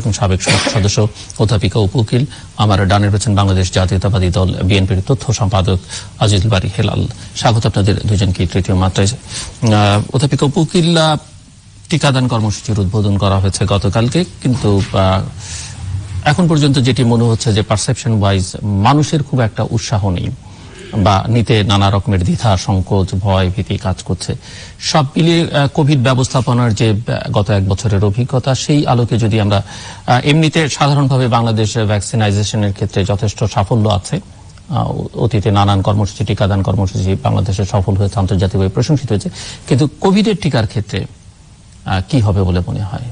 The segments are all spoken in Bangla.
এবং সাবেক সংসদ সদস্য অধ্যাপিকা উকিল। আমার ডানের পেছন বাংলাদেশ জাতীয়তাবাদী দল বিএনপির তথ্য সম্পাদক আজিজুল বারী হেলাল। স্বাগত আপনাদের দুজনকে তৃতীয় মাত্রায়। অধ্যাপিকা উকিল, টিকাদান কর্মসূচির উদ্বোধন করা হয়েছে গতকালকে, কিন্তু এখন পর্যন্ত যেটি মনে হচ্ছে যে পারসেপশন ওয়াইজ মানুষের খুব একটা উৎসাহ নেই বা নিতে নানা রকমের দ্বিধা, সংকোচ, ভয়, ভীতি কাজ করছে। সব মিলিয়ে কোভিড ব্যবস্থাপনার যে গত এক বছরের অভিজ্ঞতা, সেই আলোকে যদি আমরা এমনিতে সাধারণভাবে বাংলাদেশে ভ্যাকসিনাইজেশনের ক্ষেত্রে যথেষ্ট সাফল্য আছে। অতীতে নানান কর্মসূচি, টিকাদান কর্মসূচি বাংলাদেশে সফল হয়েছে, আন্তর্জাতিকভাবে প্রশংসিত হয়েছে, কিন্তু কোভিডের টিকার ক্ষেত্রে কি হবে বলে মনে হয়?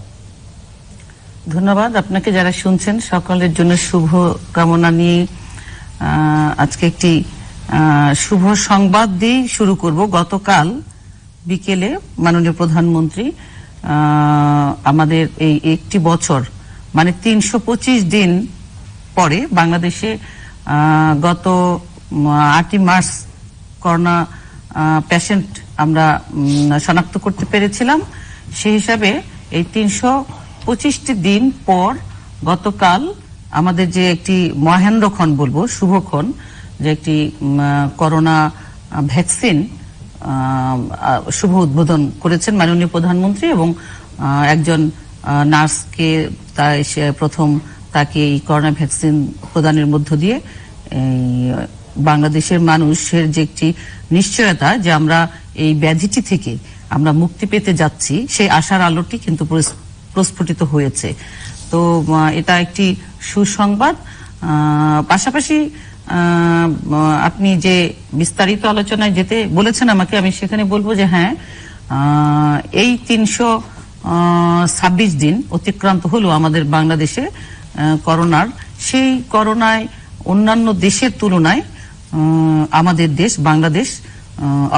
ধন্যবাদ আপনাকে। যারা শুনছেন সকলের জন্য শুভ কামনা নিয়ে আজকে একটি শুভ সংবাদ দিয়ে শুরু করব। গতকাল বিকেলে মাননীয় প্রধানমন্ত্রী আমাদের এই একটি বছর মানে 325 দিন পরে বাংলাদেশে গত 8 মার্চ করোনা পেশেন্ট আমরা শনাক্ত করতে পেরেছিলাম। সেই হিসাবে এই 325টি দিন পর গতকাল আমাদের যে একটি মহেন্দ্রক্ষণ বলবো, শুভক্ষণ, যে একটি করোনা ভ্যাকসিন শুভ উদ্বোধন করেছেন মাননীয় প্রধানমন্ত্রী এবং একজন নার্সকে প্রথম তাকে এই করোনা ভ্যাকসিন প্রদানের মধ্য দিয়ে বাংলাদেশের মানুষের যে একটি নিশ্চয়তা যে আমরা এই ব্যাধিটি থেকে আমরা মুক্তি পেতে যাচ্ছি, সেই আশার আলোটি কিন্তু প্রস্ফুটিত হয়েছে। তো এটা একটি সুসংবাদ। পাশাপাশি আপনি যে বিস্তারিত আলোচনায় যেতে বলেছেন আমাকে, আমি সেখানে বলবো যে হ্যাঁ, এই 326 দিন অতিক্রান্ত হলো আমাদের বাংলাদেশে করোনার। সেই করোনায় অন্যান্য দেশের তুলনায় আমাদের দেশ বাংলাদেশ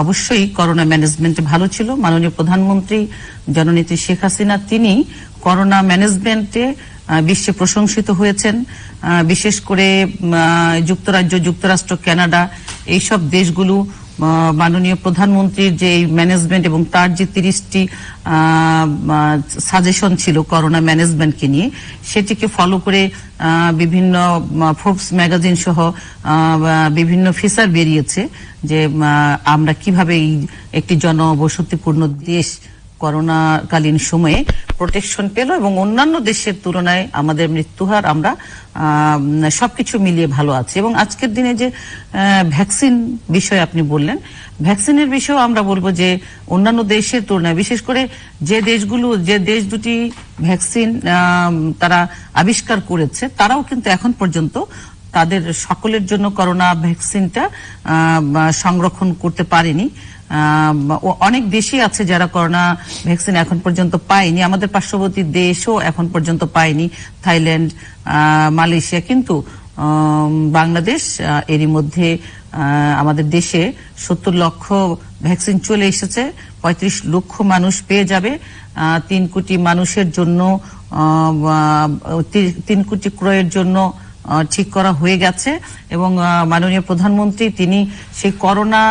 অবশ্যই করোনা ম্যানেজমেন্টে ভালো ছিল। মাননীয় প্রধানমন্ত্রী জননেত্রী শেখ হাসিনা তিনি করোনা ম্যানেজমেন্টে বিশ্বে প্রশংসিত হয়েছেন। বিশেষ করে যুক্তরাজ্য, যুক্তরাষ্ট্র, কানাডা এইসব দেশগুলো মাননীয় প্রধানমন্ত্রীর যে ম্যানেজমেন্ট এবং তার যে 30টি সাজেশন ছিল করোনা ম্যানেজমেন্টকে নিয়ে, সেটিকে ফলো করে বিভিন্ন ফোর্বস ম্যাগাজিন সহ বিভিন্ন ফিচার বেরিয়েছে যে আমরা কিভাবে একটি জনবসতিপূর্ণ দেশ করোনাকালীন সময়ে প্রোটেকশন পেল এবং অন্যান্য দেশের তুলনায় আমাদের মৃত্যুহার আমরা সবকিছু মিলিয়ে ভালো আছে। এবং আজকের দিনে যে ভ্যাকসিন বিষয়ে আপনি বললেন, ভ্যাকসিনের বিষয়েও আমরা বলবো যে অন্যান্য দেশের তুলনায়, বিশেষ করে যে দেশ দুটি ভ্যাকসিন তারা আবিষ্কার করেছে, তারাও কিন্তু এখন পর্যন্ত তাদের সকলের জন্য করোনা ভ্যাকসিনটা সংরক্ষণ করতে পারেনি। অনেক দেশই আছে যারা করোনা ভ্যাকসিন এখন পর্যন্ত পায়নি। আমাদের পার্শ্ববর্তী দেশও এখন পর্যন্ত পায়নি, থাইল্যান্ড, মালয়েশিয়া। কিন্তু বাংলাদেশ এরই মধ্যে আমাদের দেশে 70 লক্ষ ভ্যাকসিন চলে এসেছে, 35 লক্ষ মানুষ পেয়ে যাবে। 3 কোটি মানুষের জন্য 3 কোটি ক্রয়ের জন্য ঠিক করা হয়ে গেছে। এবং মাননীয় প্রধানমন্ত্রী তিনি সেই করোনা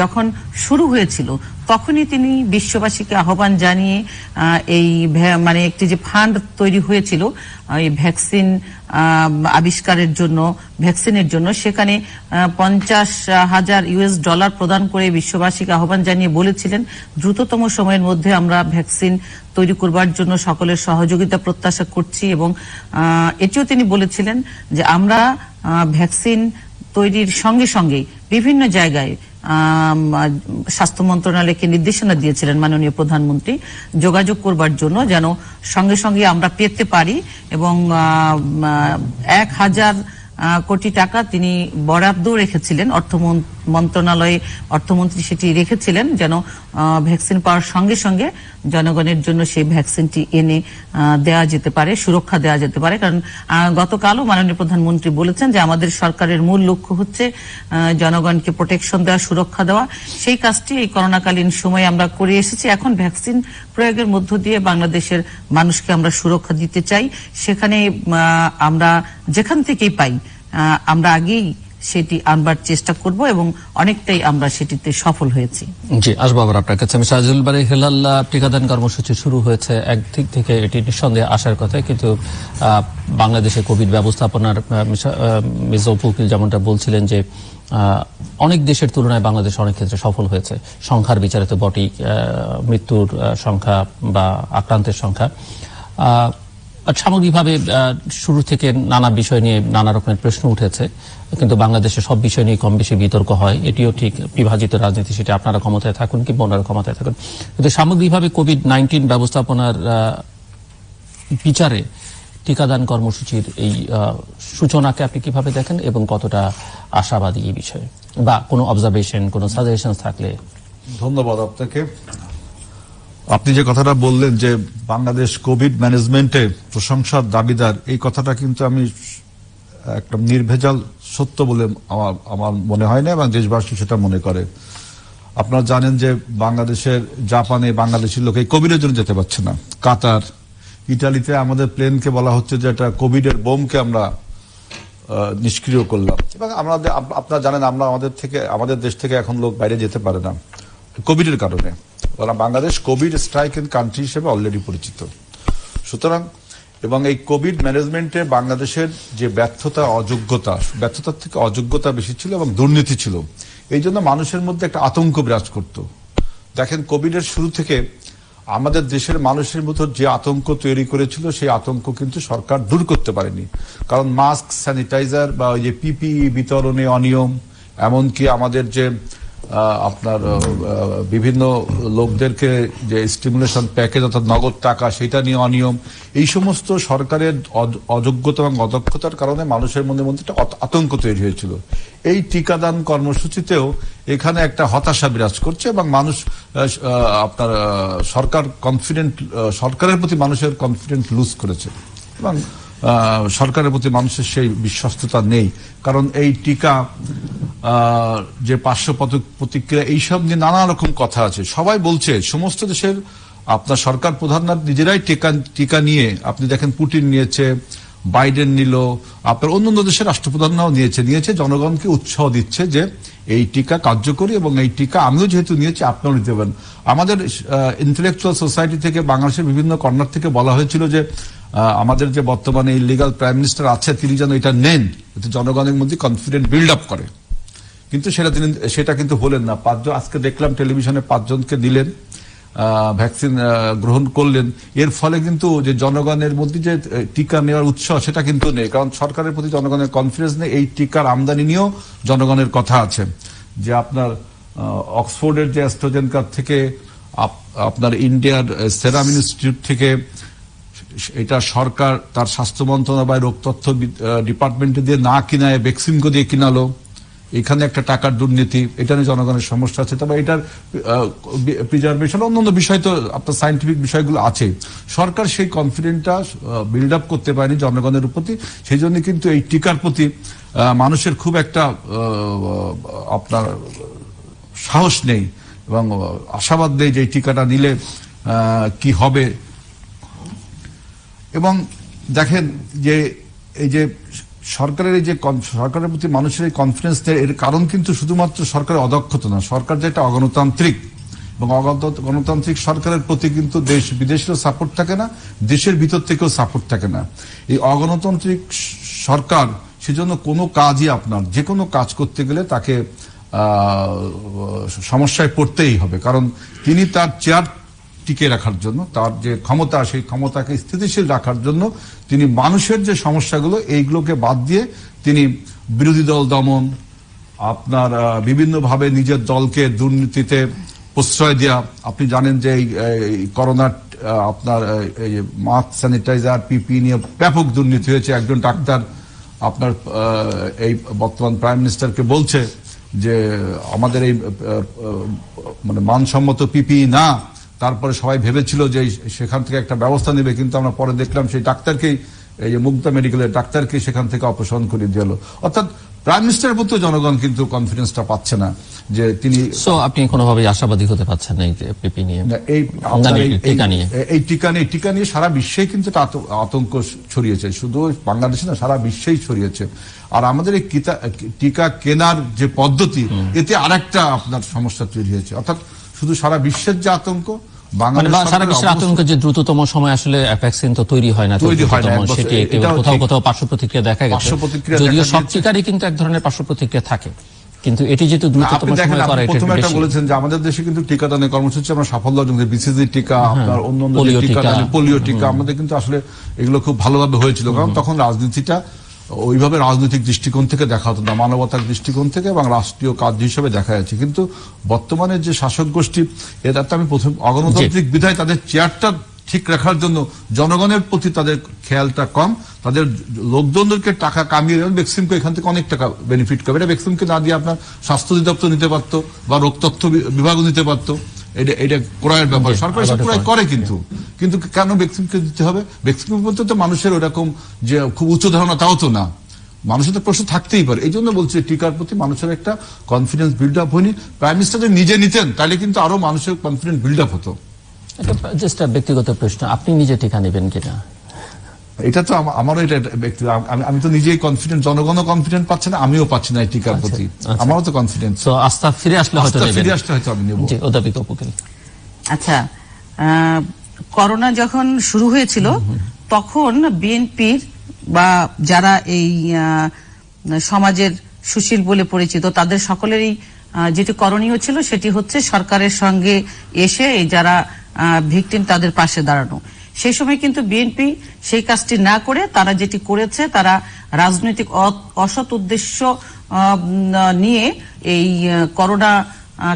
যখন শুরু হয়েছিল তখনই তিনি বিশ্ববাসীকে আহ্বান জানিয়ে এই মানে একটি যে ফান্ড তৈরি হয়েছিল এই ভ্যাকসিন আবিষ্কারের জন্য, ভ্যাকসিনের জন্য, সেখানে $50,000 প্রদান করে বিশ্ববাসীকে আহ্বান জানিয়ে বলেছিলেন দ্রুততম সময়ের মধ্যে আমরা ভ্যাকসিন তৈরি করবার জন্য সকলের সহযোগিতা প্রত্যাশা করছি। এবং এটিও তিনি বলেছিলেন যে আমরা ভ্যাকসিন তৈরির সঙ্গে সঙ্গে বিভিন্ন জায়গায় স্বাস্থ্য মন্ত্রণালয়কে নির্দেশনা দিয়েছিলেন মাননীয় প্রধানমন্ত্রী যোগাযোগ করবার জন্য, যেন সঙ্গে সঙ্গে আমরা পেতে পারি। এবং 1,000 কোটি টাকা তিনি বরাদ্দ রেখেছিলেন, অর্থ মন্ত্রণালয়ে অর্থমন্ত্রী সেটি রেখেছিলেন, যেন ভ্যাকসিন পাওয়ার সঙ্গে সঙ্গে জনগণের জন্য সেই ভ্যাকসিনটি এনে দেওয়া যেতে পারে, সুরক্ষা দেওয়া যেতে পারে। কারণ গতকালও মাননীয় প্রধানমন্ত্রী বলেছেন যে আমাদের সরকারের মূল লক্ষ্য হচ্ছে জনগণকে প্রোটেকশন দেওয়া, সুরক্ষা দেওয়া। সেই কাজটি এই করোনাকালীন সময়ে আমরা করে এসেছি। এখন ভ্যাকসিন প্রয়োগের মধ্য দিয়ে বাংলাদেশের মানুষকে আমরা সুরক্ষা দিতে চাই। সেখানে আমরা যেখান থেকেই পাই আমরা আগেই সেটি আনবার চেষ্টা করব এবং অনেকটাই আমরা সেটিতে সফল হয়েছি। জি, আসবো আবার আপনার কাছে। আমি আজিজুল বারী হেলাল, টিকাদান কর্মসূচি শুরু হয়েছে, একদিক থেকে এটি নিঃসন্দেহে আসার কথা, কিন্তু বাংলাদেশে কোভিড ব্যবস্থাপনার মির্জা অপু উকিল যেমনটা বলছিলেন যে অনেক দেশের তুলনায় বাংলাদেশ অনেক ক্ষেত্রে সফল হয়েছে, সংখ্যার বিচারে তো বটেই, মৃত্যুর সংখ্যা বা আক্রান্তের সংখ্যা। সামগ্রিকভাবে শুরু থেকে নানা বিষয় নিয়ে নানা রকমের প্রশ্ন উঠেছে, কিন্তু বাংলাদেশে সব বিষয় নিয়ে কম বেশি বিতর্ক হয়, এটিও ঠিক। বিভাজিত রাজনীতি, সেটা আপনারা ক্ষমতায় থাকুন কিংবা ওনারা ক্ষমতায় থাকুন, কিন্তু সামগ্রিকভাবে কোভিড-19 ব্যবস্থাপনার বিচারে টিকাদান কর্মসূচির এই সূচনাকে আপনি কিভাবে দেখেন এবং কতটা আশাবাদী এই বিষয়ে, বা কোনো অবজারভেশন, কোনো সাজেশন থাকলে? ধন্যবাদ আপনাকে। আপনি যে কথাটা বললেন যে বাংলাদেশ কোভিড ম্যানেজমেন্টে প্রশংসার দাবিদার, এই কথাটা কিন্তু আমি একটা নির্ভেজাল সত্য বলে আমার মনে হয় না, এবং দেশবাসী সেটা মনে করে। আপনারা জানেন যে বাংলাদেশের, জাপানে বাংলাদেশের লোক এই কোভিডের জন্য যেতে পারছে না। কাতার, ইটালিতে আমাদের প্লেনকে বলা হচ্ছে যে এটা কোভিডের বোমকে আমরা নিষ্ক্রিয় করলাম। এবং আপনারা জানেন আমরা আমাদের দেশ থেকে এখন লোক বাইরে যেতে পারে না কোভিডের কারণে। বাংলাদেশ কোভিড স্ট্রাইকেন কান্ট্রি হিসেবে অলরেডি পরিচিত। সুতরাং এবং এই কোভিড ম্যানেজমেন্টে বাংলাদেশের যে ব্যর্থতার থেকে অযোগ্যতা বেশি ছিল এবং দুর্নীতি ছিল, এই জন্য মানুষের মধ্যে একটা আতঙ্ক বিরাজ করত। দেখেন, কোভিডের শুরু থেকে আমাদের দেশের মানুষের মধ্যে যে আতঙ্ক তৈরি করেছিল, সেই আতঙ্ক কিন্তু সরকার দূর করতে পারেনি। কারণ মাস্ক, স্যানিটাইজার বা ওই যে পিপিই বিতরণে অনিয়ম, এমনকি আমাদের যে আপনার বিভিন্ন লোকদেরকে যে স্টিমুলেশন প্যাকেজ অর্থাৎ নগদ টাকা, সেটা নিয়ে অনিয়ম, এই সমস্ত সরকারের অযোগ্যতা এবং অদক্ষতার কারণে মানুষের মধ্যে একটা আতঙ্ক তৈরি হয়েছিল। এই টিকাদান কর্মসূচিতেও এখানে একটা হতাশা বিরাজ করছে এবং মানুষ আপনার সরকারের প্রতি মানুষের কনফিডেন্স লুজ করেছে এবং সরকারের প্রতি মানুষের সেই বিশ্বস্ততা নেই। কারণ এই টিকা যে পার্শ্ব প্রতিক্রিয়া, এইসব নিয়ে নানা রকম কথা আছে। সবাই বলছে, সমস্ত দেশের আপনার সরকার প্রধানরা নিজেরাই টিকা নিয়ে, আপনি দেখেন পুটিন নিয়েছে, বাইডেন নিল, আপনার অন্যান্য দেশের রাষ্ট্রপ্রধানরাও নিয়েছে, জনগণকে উৎসাহ দিচ্ছে যে এই টিকা কার্যকরী এবং এই টিকা আমিও যেহেতু নিয়েছি আপনিও নিতে পারেন। আমাদের ইন্টেলেকচুয়াল সোসাইটি থেকে, বাংলাদেশের বিভিন্ন কর্নার থেকে বলা হয়েছিল যে আমাদের যে বর্তমানে ইলিগাল প্রাইম মিনিস্টার আছে, তিনি যেন এটা নেন, জনগণের মধ্যে কনফিডেন্স বিল্ড আপ করে। কিন্তু সেটা কিন্তু হলেন না। আজকে দেখলাম টেলিভিশনে 5 জনকে দিলেন, ভ্যাকসিন গ্রহণ করলেন। এর ফলে কিন্তু যে জনগণের মধ্যে যে টিকা নেওয়ার উৎসাহ, সেটা কিন্তু নেই। কারণ সরকারের প্রতি জনগণের কনফিডেন্স নেই। এই টিকার আমদানি নিয়েও জনগণের কথা আছে যে আপনার অক্সফোর্ডের যে অ্যাস্ট্রাজেনেকা থেকে, আপনার ইন্ডিয়ার সেরাম ইনস্টিটিউট থেকে, এটা সরকার তার স্বাস্থ্য মন্ত্রণালয় রোগ তথ্য ডিপার্টমেন্টে দিয়ে না কিনায় ভ্যাকসিনকে দিয়ে কিনালো। এখানে একটা টাকার দুর্নীতি, এটা নিয়ে জনগণের সমস্যা আছে। তবে এটার প্রিজার্ভেশন, অন্যান্য বিষয় তো আপনার সায়েন্টিফিক বিষয়গুলো আছে। সরকার সেই কনফিডেন্সটা বিল্ড আপ করতে পারেনি জনগণের প্রতি। সেই জন্য কিন্তু এই টিকার প্রতি মানুষের খুব একটা আপনার সাহস নেই এবং আশাবাদ নেই যে এই টিকাটা নিলে কি হবে। এবং দেখেন যে এই যে সরকারের প্রতি মানুষের এই কনফিডেন্স, এর কারণ কিন্তু শুধুমাত্র সরকারের অদক্ষতা না, সরকার যে একটা অগণতান্ত্রিক এবং গণতান্ত্রিক সরকারের প্রতি কিন্তু দেশ বিদেশেরও সাপোর্ট থাকে না, দেশের ভিতর থেকেও সাপোর্ট থাকে না। এই অগণতান্ত্রিক সরকার, সেজন্য কোনো কাজই, আপনার যে কোনো কাজ করতে গেলে তাকে সমস্যায় পড়তেই হবে। কারণ তিনি তার চেয়ার টিকে রাখার জন্য, তার যে ক্ষমতা, সেই ক্ষমতাকে স্থিতিশীল রাখার জন্য তিনি মানুষের যে সমস্যাগুলো, এইগুলোকে বাদ দিয়ে তিনি বিরোধী দল দমন, আপনার বিভিন্নভাবে নিজের দলকে দুর্নীতিতে প্রশ্রয় দেওয়া। আপনি জানেন যে এই করোনার আপনার মাস্ক, স্যানিটাইজার, পিপি নিয়ে ব্যাপক দুর্নীতি হয়েছে। একজন ডাক্তার আপনার এই বর্তমান প্রাইম মিনিস্টারকে বলছে যে আমাদের এই মানে মানসম্মত পিপি না। তারপরে সবাই ভেবেছিল যে সেখান থেকে একটা ব্যবস্থা নেবে, কিন্তু আমরা পরে দেখলাম সেই ডাক্তারকেই, এই মুগ্ধা মেডিকেলের ডাক্তারকে সেখান থেকে অপসারণ করে দিল। অর্থাৎ প্রাইম মিনিস্টারের প্রতি জনগণ কিন্তু কনফিডেন্সটা পাচ্ছে না যে তিনি সো আপনি কোনোভাবেই আশাবাদী হতে পারছেন না এই যে পিপি নিয়ে, এই টিকা নিয়ে? এই টিকা নিয়ে সারা বিশ্বেই কিন্তু একটা আতঙ্ক ছড়িয়েছে, শুধু বাংলাদেশে না, সারা বিশ্বেই ছড়িয়েছে। আর আমাদের এই টিকা কেনার যে পদ্ধতি, এতে আরেকটা আপনার সমস্যা তৈরি হয়েছে। অর্থাৎ শুধু সারা বিশ্বের যে আতঙ্ক, সারা বিশ্বের আতঙ্ক যে দ্রুততম সময় আসলে ভ্যাকসিন তো তৈরি হয় না, সেটি কোথাও কোথাও পার্শ্ব প্রতিক্রিয়া দেখা গেছে, যদিও সব টিকারই কিন্তু এক ধরনের পার্শ্ব প্রতিক্রিয়া থাকে, কিন্তু এটি যেহেতু দ্রুততম সময় করা, এটা প্রথমে একটা বলেছেন যে আমাদের দেশে কিন্তু টিকাদানের কর্মসূচি আমরা সাফল্য অর্জন করেছি, বিসিজি টিকা, আপনার অন্যান্য টিকা, পোলিও টিকা, আমাদের কিন্তু আসলে এগুলো খুব ভালোভাবে হয়েছিল, কারণ তখন রাজনীতিটা ওইভাবে রাজনৈতিক দৃষ্টিকোণ থেকে দেখা হতো না, মানবতার দৃষ্টিকোণ থেকে এবং রাষ্ট্রীয় কাজ হিসেবে দেখা যাচ্ছে। কিন্তু বর্তমানে যে শাসক গোষ্ঠী, এটা তো আমি প্রথম অগণতান্ত্রিক বিধায় তাদের চেয়ারটা ঠিক রাখার জন্য জনগণের প্রতি তাদের খেয়ালটা কম, তাদের লোকজনদেরকে টাকা কামিয়ে দেবেন, ভ্যাকসিনকে এখান থেকে অনেক টাকা বেনিফিট করবে। এটা ভ্যাকসিনকে না দিয়ে আপনার স্বাস্থ্য অধিদপ্তর নিতে পারতো বা রোগ তথ্য বিভাগও নিতে পারতো, এটা ক্রয়ের ব্যাপার, সরকার সব ক্রয় করে, কিন্তু কেন ভ্যাকসিনকে দিতে হবে? ভ্যাকসিন বলতে তো মানুষের ওরকম যে খুব উচ্চ ধারণা তাও তো না, মানুষের তো প্রশ্ন থাকতেই পারে। এই জন্য বলছি টিকার প্রতি মানুষের একটা কনফিডেন্স বিল্ড আপ হয়নি। প্রাইম মিনিস্টার যদি নিজে নিতেন তাহলে কিন্তু আরো মানুষের কনফিডেন্স বিল্ড আপ হতো। জাস্ট ব্যক্তিগত প্রশ্ন, আপনি নিজে টিকা নেবেন কিনা? এটা তো আমারও এটা ব্যক্তি, আমি তো নিজেই কনফিডেন্ট, জনগণও কনফিডেন্ট পাচ্ছে না, আমিও পাচ্ছি না এই টিকার প্রতি, আমারও তো কনফিডেন্স। তো আস্থা ফিরে আসলে হয়তো আমি নেব। জি, অধ্যাপিকা উকিল। আচ্ছা, করোনা যখন শুরু হয়েছিল তখন বিএনপির বা যারা এই সমাজের সুশীল বলে পরিচিত, তাদের সকলেরই যেটি করণীয় ছিল সেটি হচ্ছে সরকারের সঙ্গে এসে এই যারা ভিকটিম তাদের পাশে দাঁড়ানো। সেই সময় কিন্তু বিএনপি সেই কাজটি না করে তারা যেটি করেছে, তারা রাজনৈতিক অসৎ উদ্দেশ্য নিয়ে এই করোনা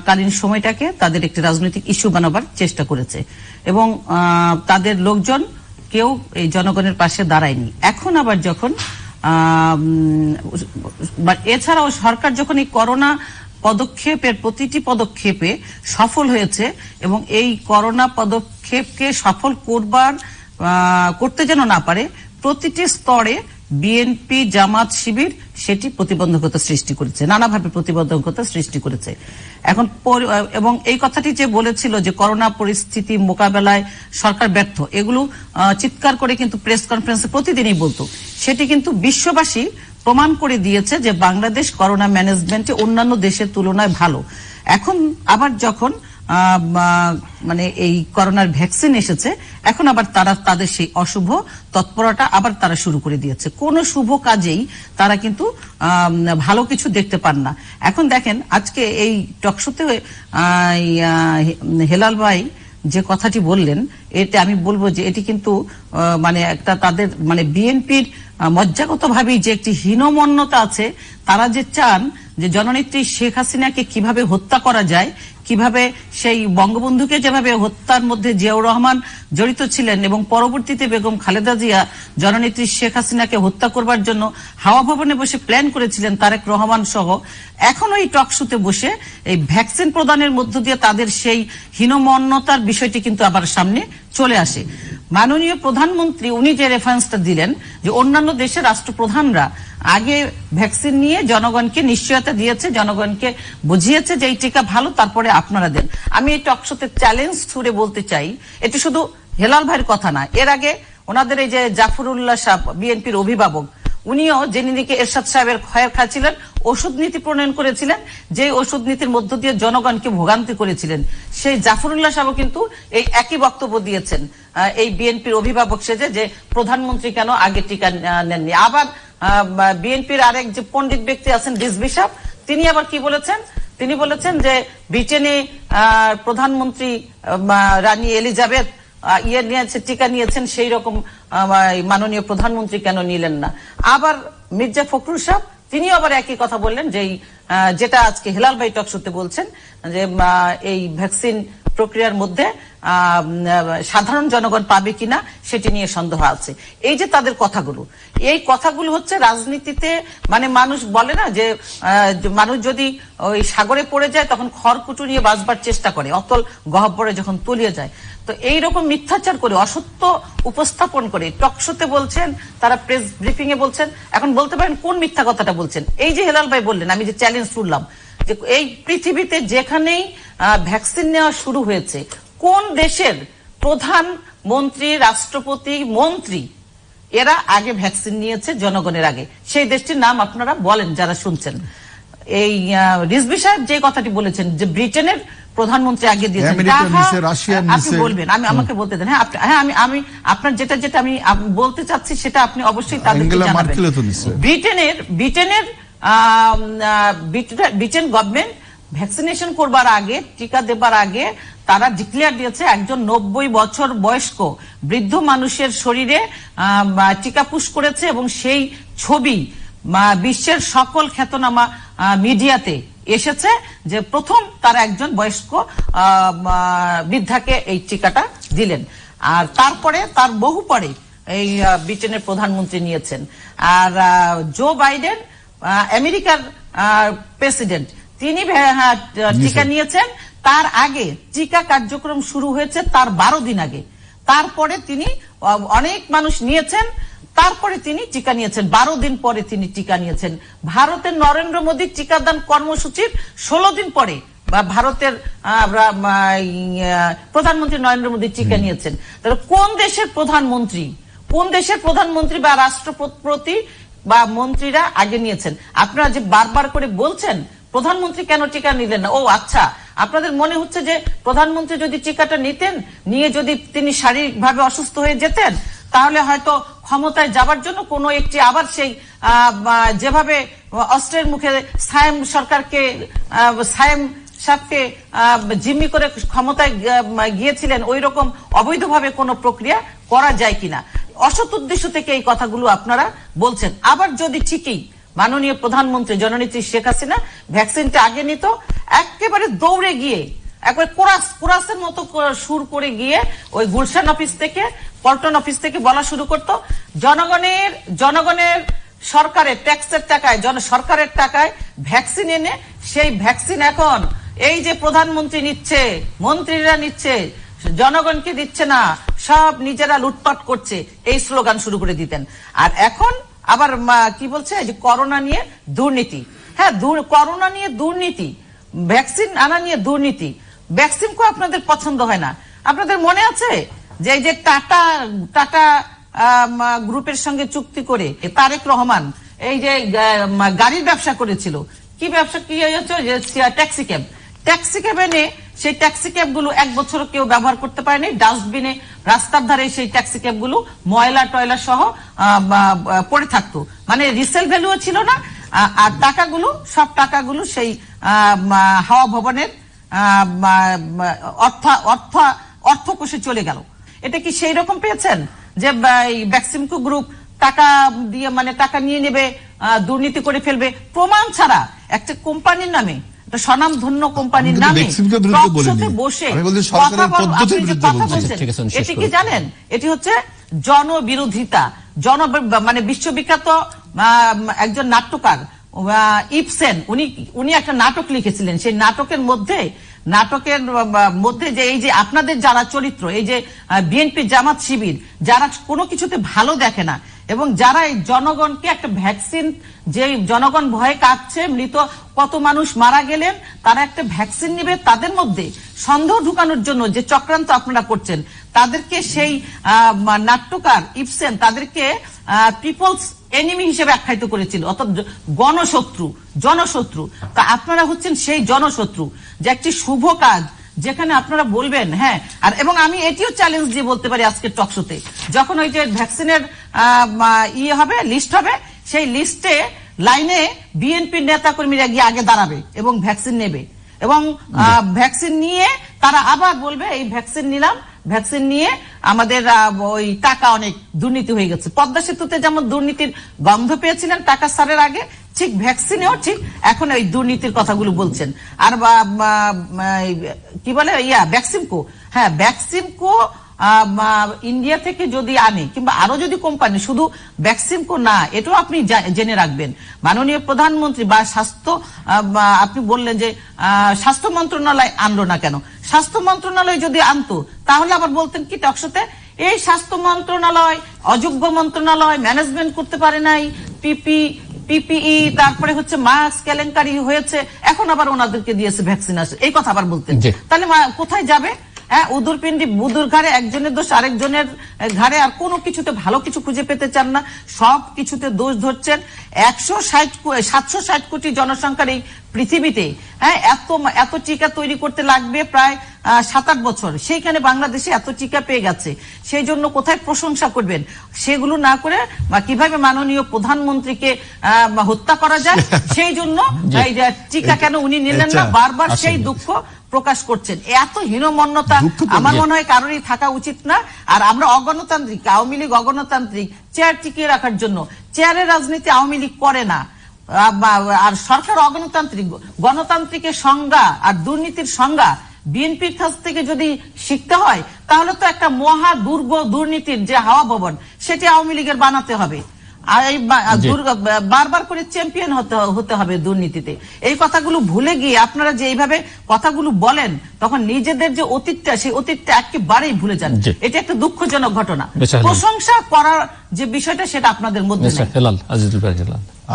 কালীন সময়টাকে তাদের একটি রাজনৈতিক ইস্যু বানাবার চেষ্টা করেছে এবং তাদের লোকজন কেউ এই জনগণের পাশে দাঁড়ায়নি। এখন আবার যখন এছাড়াও সরকার যখন এই করোনা পদক্ষেপের প্রতিটি পদক্ষেপে সফল হয়েছে এবং এই করোনা পদক্ষেপকে সফল করতে যেন না পারে, প্রতিটি স্তরে বিএনপি, জামাত, শিবির সেটি প্রতিবন্ধকতা সৃষ্টি করেছে, নানাভাবে প্রতিবন্ধকতা সৃষ্টি করেছে। এখন এবং এই কথাটি যে বলেছিল যে করোনা পরিস্থিতি মোকাবেলায় সরকার ব্যর্থ, এগুলো চিৎকার করে কিন্তু প্রেস কনফারেন্সে প্রতিদিনই বলতো, সেটি কিন্তু বিশ্ববাসী প্রমাণ করে দিয়েছে যে বাংলাদেশ করোনা ম্যানেজমেন্টে অন্যান্য দেশের তুলনায় ভালো। এখন আবার যখন মানে এই করোনার ভ্যাকসিন এসেছে, এখন আবার তারা তাদের সেই অশুভ তৎপরতা আবার তারা শুরু করে দিয়েছে। কোন শুভ কাজেই তারা কিন্তু ভালো কিছু দেখতে পান না। এখন দেখেন আজকে এই টকশোতে হেলাল ভাই যে কথাটি বললেন, এটা আমি বলবো যে এটি কিন্তু মানে একটা তাদের মানে বিএনপির মজ্জাগতভাবেই যে একটি হীনমন্যতা আছে, তারা যে চান যে জননেত্রী শেখ হাসিনাকে কিভাবে হত্যা করা যায়, কিভাবে সেই বঙ্গবন্ধুকে যেভাবে হত্যার মধ্যে জিয়াউর রহমান জড়িত ছিলেন এবং পরবর্তীতে বেগম খালেদা জিয়া জননেত্রী শেখ হাসিনাকে হত্যা করবার জন্য হাওয়া ভবনে বসে প্ল্যান করেছিলেন তারেক রহমান সহ, এখন ওই টকশোতে বসে এই ভ্যাকসিন প্রদানের মধ্য দিয়ে তাদের সেই হীনমন্যতার বিষয়টি কিন্তু আবার সামনে চলে আসে। মাননীয় প্রধানমন্ত্রী উনি যে রেফারেন্সটা দিলেন যে অন্যান্য দেশের রাষ্ট্রপ্রধানরা আগে ভ্যাকসিন নিয়ে জনগণকে নিশ্চয়তা দিয়েছে, জনগণকে বুঝিয়েছে যে এই টিকা ভালো, তারপরে আপনারা দেন। আমি এই টকশোতে চ্যালেঞ্জ ছুড়ে বলতে চাই, এটি শুধু হেলাল ভাইয়ের কথা না, এর আগে ওনাদের এই যে জাফরুল্লাহ সাহেব বিএনপির অভিভাবক, উনিও যিনি নাকি এরশাদ সাহেবের খয়ের খাচ্ছিলেন, ওষুধ নীতি প্রণয়ন করেছিলেন, যে ওষুধ নীতির মধ্য দিয়ে জনগণকে ভোগান্তি করেছিলেন, সেই জাফরুল্লাহ সাহেব কিন্তু এই একই বক্তব্য দিয়েছেন এই বিএনপির অভিভাবক সেজে, যে প্রধানমন্ত্রী কেন আগে টিকা নেননি। আবার বিএনপির আরেক যে পণ্ডিত ব্যক্তি আছেন রিজভী সাহেব, তিনি আবার কি বলেছেন, তিনি বলেছেন যে ব্রিটেনে প্রধানমন্ত্রী রানী এলিজাবেথ টিকা নিয়েছেন, সেই রকম মাননীয় প্রধানমন্ত্রী কেন নিলেন না। আবার মির্জা ফখরুল সাহেব তিনি আবার একই কথা বললেন, যে যেটা আজকে হেলাল ভাই টকশোতে বলছেন, যে এই ভ্যাকসিন প্রক্রিয়ার মধ্যে সাধারণ জনগণ পাবে কিনা সেটি নিয়ে সন্দেহ আছে। এই যে তাদের কথাগুলো, এই কথাগুলো হচ্ছে রাজনীতিতে, মানে মানুষ বলে না যে মানুষ যদি ওই সাগরে পড়ে যায় তখন খড়কুটো নিয়ে বাঁচবার চেষ্টা করে, অতল গহ্বরে যখন তলিয়ে যায়। তো এইরকম মিথ্যাচার করে, অসত্য উপস্থাপন করে টকশোতে বলছেন, তারা প্রেস ব্রিফিং এ বলছেন। এখন বলতে পারেন কোন মিথ্যা কথাটা বলছেন? এই যে হেলাল ভাই বললেন, আমি যে চ্যালেঞ্জ তুললাম যে এই পৃথিবীতে যেখানেই ভ্যাকসিন নেওয়া শুরু হয়েছে, কোন দেশের প্রধানমন্ত্রী, রাষ্ট্রপতি, মন্ত্রী এরা আগে ভ্যাকসিন নিয়েছে জনগণের আগে? সেই দেশটির নাম আপনারা বলেন যারা শুনছেন। এই রিজভী সাহেব যে কথাটি বলেছেন যে ব্রিটেনের প্রধানমন্ত্রী আগে দিয়েছেন, আপনি বলবেন, আমি আমাকে বলতে দেন। হ্যাঁ, আমি আপনার যেটা আমি বলতে চাচ্ছি সেটা আপনি অবশ্যই তাদেরকে জানাবেন। ব্রিটেন গভর্নমেন্ট ভ্যাকসিনেশন করবার আগে, টিকা দেবার আগে তারা ডিক্লেয়ার দিয়েছে একজন 90 বছর বয়স্ক বৃদ্ধ মানুষের শরীরে টিকা পুশ করেছে, এবং সেই ছবি বিশ্বের সকল খ্যাতনামা মিডিয়াতে এসেছে যে প্রথম তারা একজন বয়স্ক বৃদ্ধাকে এই টিকাটা দিলেন। আর তারপরে তার বহু পরে এই ব্রিটেনের প্রধানমন্ত্রী নিয়েছেন। আর জো বাইডেন আমেরিকার প্রেসিডেন্ট, তিনি টিকা নিয়েছেন তার আগে, টিকা কার্যক্রম শুরু হয়েছে তার 12 দিন আগে। তারপরে তিনি, অনেক মানুষ নিয়েছেন, তারপরে তিনি টিকা নিয়েছেন, 12 দিন পরে তিনি টিকা নিয়েছেন। ভারতের নরেন্দ্র মোদীর টিকাদান কর্মসূচির 16 দিন পরে বা ভারতের প্রধানমন্ত্রী নরেন্দ্র মোদী টিকা নিয়েছেন। তাহলে কোন দেশের প্রধানমন্ত্রী বা রাষ্ট্রপতি বা মন্ত্রীরা আগে নিয়েছেন? আপনারা যে বারবার করে বলছেন প্রধানমন্ত্রী কেন টিকা নিলেন না, ও আচ্ছা, আপনাদের মনে হচ্ছে যে প্রধানমন্ত্রী যদি টিকাটা নিতেন, নিয়ে যদি তিনি শারীরিকভাবে অসুস্থ হয়ে যেতেন, তাহলে হয়তো ক্ষমতায় যাবার জন্য কোনো একটি আবার সেই যেভাবে অস্ত্রের মুখে সায়েম সাহেবকে জিম্মি করে ক্ষমতায় গিয়েছিলেন, ওই রকম অবৈধভাবে কোনো প্রক্রিয়া করা যায় কিনা, অসৎ উদ্দেশ্য থেকে এই কথাগুলো আপনারা বলছেন। আবার যদি ঠিকই মাননীয় প্রধানমন্ত্রী জননেত্রী শেখ হাসিনা ভ্যাকসিনটা আগে নিত, একেবারে দৌড়ে গিয়ে একবার কোরাসের মতো সুর করে গিয়ে ওই গুলশান অফিস থেকে, পল্টন অফিস থেকে বলা শুরু করত, জনগণের সরকারের ট্যাক্সের টাকায়, সরকারের টাকায় ভ্যাকসিন এনে সেই ভ্যাকসিন এখন এই যে প্রধানমন্ত্রী নিচ্ছে, মন্ত্রীরা নিচ্ছে, জনগণকে দিচ্ছে না, সব নিজেরা লুটপাট করছে, এই স্লোগান শুরু করে দিতেন। আর এখন আবার কি বলছে যে করোনা নিয়ে দুর্নীতি। হ্যাঁ, করোনা নিয়ে দুর্নীতি, ভ্যাকসিন আনা নিয়ে দুর্নীতি। ভ্যাকসিন কো আপনাদের পছন্দ হয় না? আপনাদের মনে আছে যে এই যে টাটা গ্রুপের সঙ্গে চুক্তি করে তারেক রহমান এই যে গাড়ির ব্যবসা করেছিল, কি ব্যবসা, কি হয়েছে, ট্যাক্সি ক্যাব এনে সেই ট্যাক্সি ক্যাব গুলো 1 বছর কেউ ব্যবহার করতে পারেনি, ডাস্টবিনে রাস্তার ধারে সেই ট্যাক্সি ক্যাব গুলো ময়লা টয়লা সহ পড়ে থাকতো, মানে রিসেল ভ্যালুও ছিল না। আর সব টাকাগুলো সেই হাওয়া ভবনের অর্থকোষে চলে গেল। এটা কি সেই রকম পেয়েছেন যে ভ্যাকসিনকো গ্রুপ টাকা দিয়ে, মানে টাকা নিয়ে নেবে, দুর্নীতি করে ফেলবে? প্রমাণ ছাড়া একটা কোম্পানির নামে, একটা স্বনামধন্য কোম্পানির নামে বসে কথা বলছেন, এটি কি জানেন? এটি হচ্ছে জনবিরোধিতা। মানে বিশ্ববিখ্যাত একজন নাট্যকার ইবসেন, উনি একটা নাটক লিখেছিলেন। সেই নাটকের মধ্যে যে এই যে আপনাদের যারা চরিত্র, এই যে বিএনপি, জামাত, শিবির, যারা কোনো কিছুতে ভালো দেখে না, এবং যারা এই জনগণকে একটা ভ্যাকসিন, যে জনগণ ভয়ে কাঁপছে, মৃত কত মানুষ মারা গেলেন, তারা একটা ভ্যাকসিন নেবে, তাদের মধ্যে সন্দেহ ঢুকানোর জন্য যে চক্রান্ত আপনারা করছেন, তাদেরকে সেই নাট্যকার ইবসেন তাদেরকে পিপলস এনিমি হিসেবে আখ্যায়িত করেছিল, অর্থাৎ জনশত্রু। তা আপনারা হচ্ছেন সেই জনশত্রু, যে একটি শুভ কাজ যেখানে আপনারা বলবেন, হ্যাঁ। আর এবং আমি এটিও চ্যালেঞ্জ দিয়ে বলতে পারি আজকে টকশোতে, যখন ওই যে ভ্যাকসিনের লিস্ট হবে, সেই লিস্টে লাইনে বিএনপির নেতাকর্মীরা গিয়ে আগে দাঁড়াবে এবং ভ্যাকসিন নেবে, এবং ভ্যাকসিন নিয়ে তারা আবার বলবে এই ভ্যাকসিন নিলাম, ভ্যাকসিন নিয়ে আমাদের ওই টাকা অনেক দুর্নীতি হয়ে গেছে। পদ্মা সেতুতে যেমন দুর্নীতির গন্ধ পেয়েছিলেন টাকা সারের আগে, ঠিক ভ্যাকসিনেও ঠিক এখন এই দুর্নীতির কথাগুলো বলছেন। আর কি বলে ভ্যাকসিনকো, হ্যাঁ ভ্যাকসিনকো ইন্ডিয়া থেকে যদি আনে কিংবা আরো যদি কোম্পানি, শুধু ভ্যাকসিনকো না, এটাও আপনি জেনে রাখবেন মাননীয় প্রধানমন্ত্রী বা স্বাস্থ্য, আপনি বললেন যে স্বাস্থ্য মন্ত্রণালয় আনলো না কেন, স্বাস্থ্য মন্ত্রণালয় যদি আনতো তাহলে আবার বলতেন কি টকশোতে, এই স্বাস্থ্য মন্ত্রণালয় অযোগ্য মন্ত্রণালয়, ম্যানেজমেন্ট করতে পারে নাই, পিপিই তারপরে হচ্ছে মাস্ক কেলেঙ্কারি হয়েছে, এখন আবার ওনাদেরকে দিয়েছে ভ্যাকসিন আসে, এই কথা আবার বলতেন। তাহলে কোথায় যাবে? হ্যাঁ, উদুরপিন্ডি বুদুর ঘাড়ে, একজনের দোষ আরেকজনের ঘাড়ে, আর কোনো কিছুতে ভালো কিছু খুঁজে পেতে চান না, সব কিছুতে দোষ ধরছেন। 760 কোটি জনসংখ্যার এই পৃথিবীতে হ্যাঁ এত টিকা তৈরি করতে লাগবে প্রায় 7-8 বছর, সেইখানে বাংলাদেশে এত টিকা পেয়ে গেছে, সেই জন্য কোথায় প্রশংসা করবেন সেগুলো না করে বা কিভাবে মাননীয় প্রধানমন্ত্রীকে হত্যা করা যায় সেই জন্য টিকা কেন উনি নিলেন না, বারবার সেই দুঃখ প্রকাশ করছেন। এত হীনমন্যতা আমার মনে হয় কারোরই থাকা উচিত না। আর আমরা অগণতান্ত্রিক, আওয়ামী লীগ অগণতান্ত্রিক, চেয়ার টিকিয়ে রাখার জন্য, চেয়ারের রাজনীতি আওয়ামী লীগ করে না, আর সরকার অগণতান্ত্রিক। গণতান্ত্রিকের সংজ্ঞা আর দুর্নীতির সংজ্ঞা বিএনপির কাছ থেকে যদি শিখতে হয় তাহলে তো একটা মহা দুর্নীতির যে হাওয়া ভবন সেটি আওয়ামী লীগের বানাতে হবে, আর এই বারবার করে চ্যাম্পিয়ন হতে হবে দুর্নীতিতে। এই কথাগুলো ভুলে গিয়ে আপনারা যে এইভাবে কথাগুলো বলেন তখন নিজেদের যে অতীতটা, সেই অতীতটা একেবারেই ভুলে যান। এটা একটা দুঃখজনক ঘটনা। প্রশংসা করার যে বিষয়টা সেটা আপনাদের মধ্যে নেই।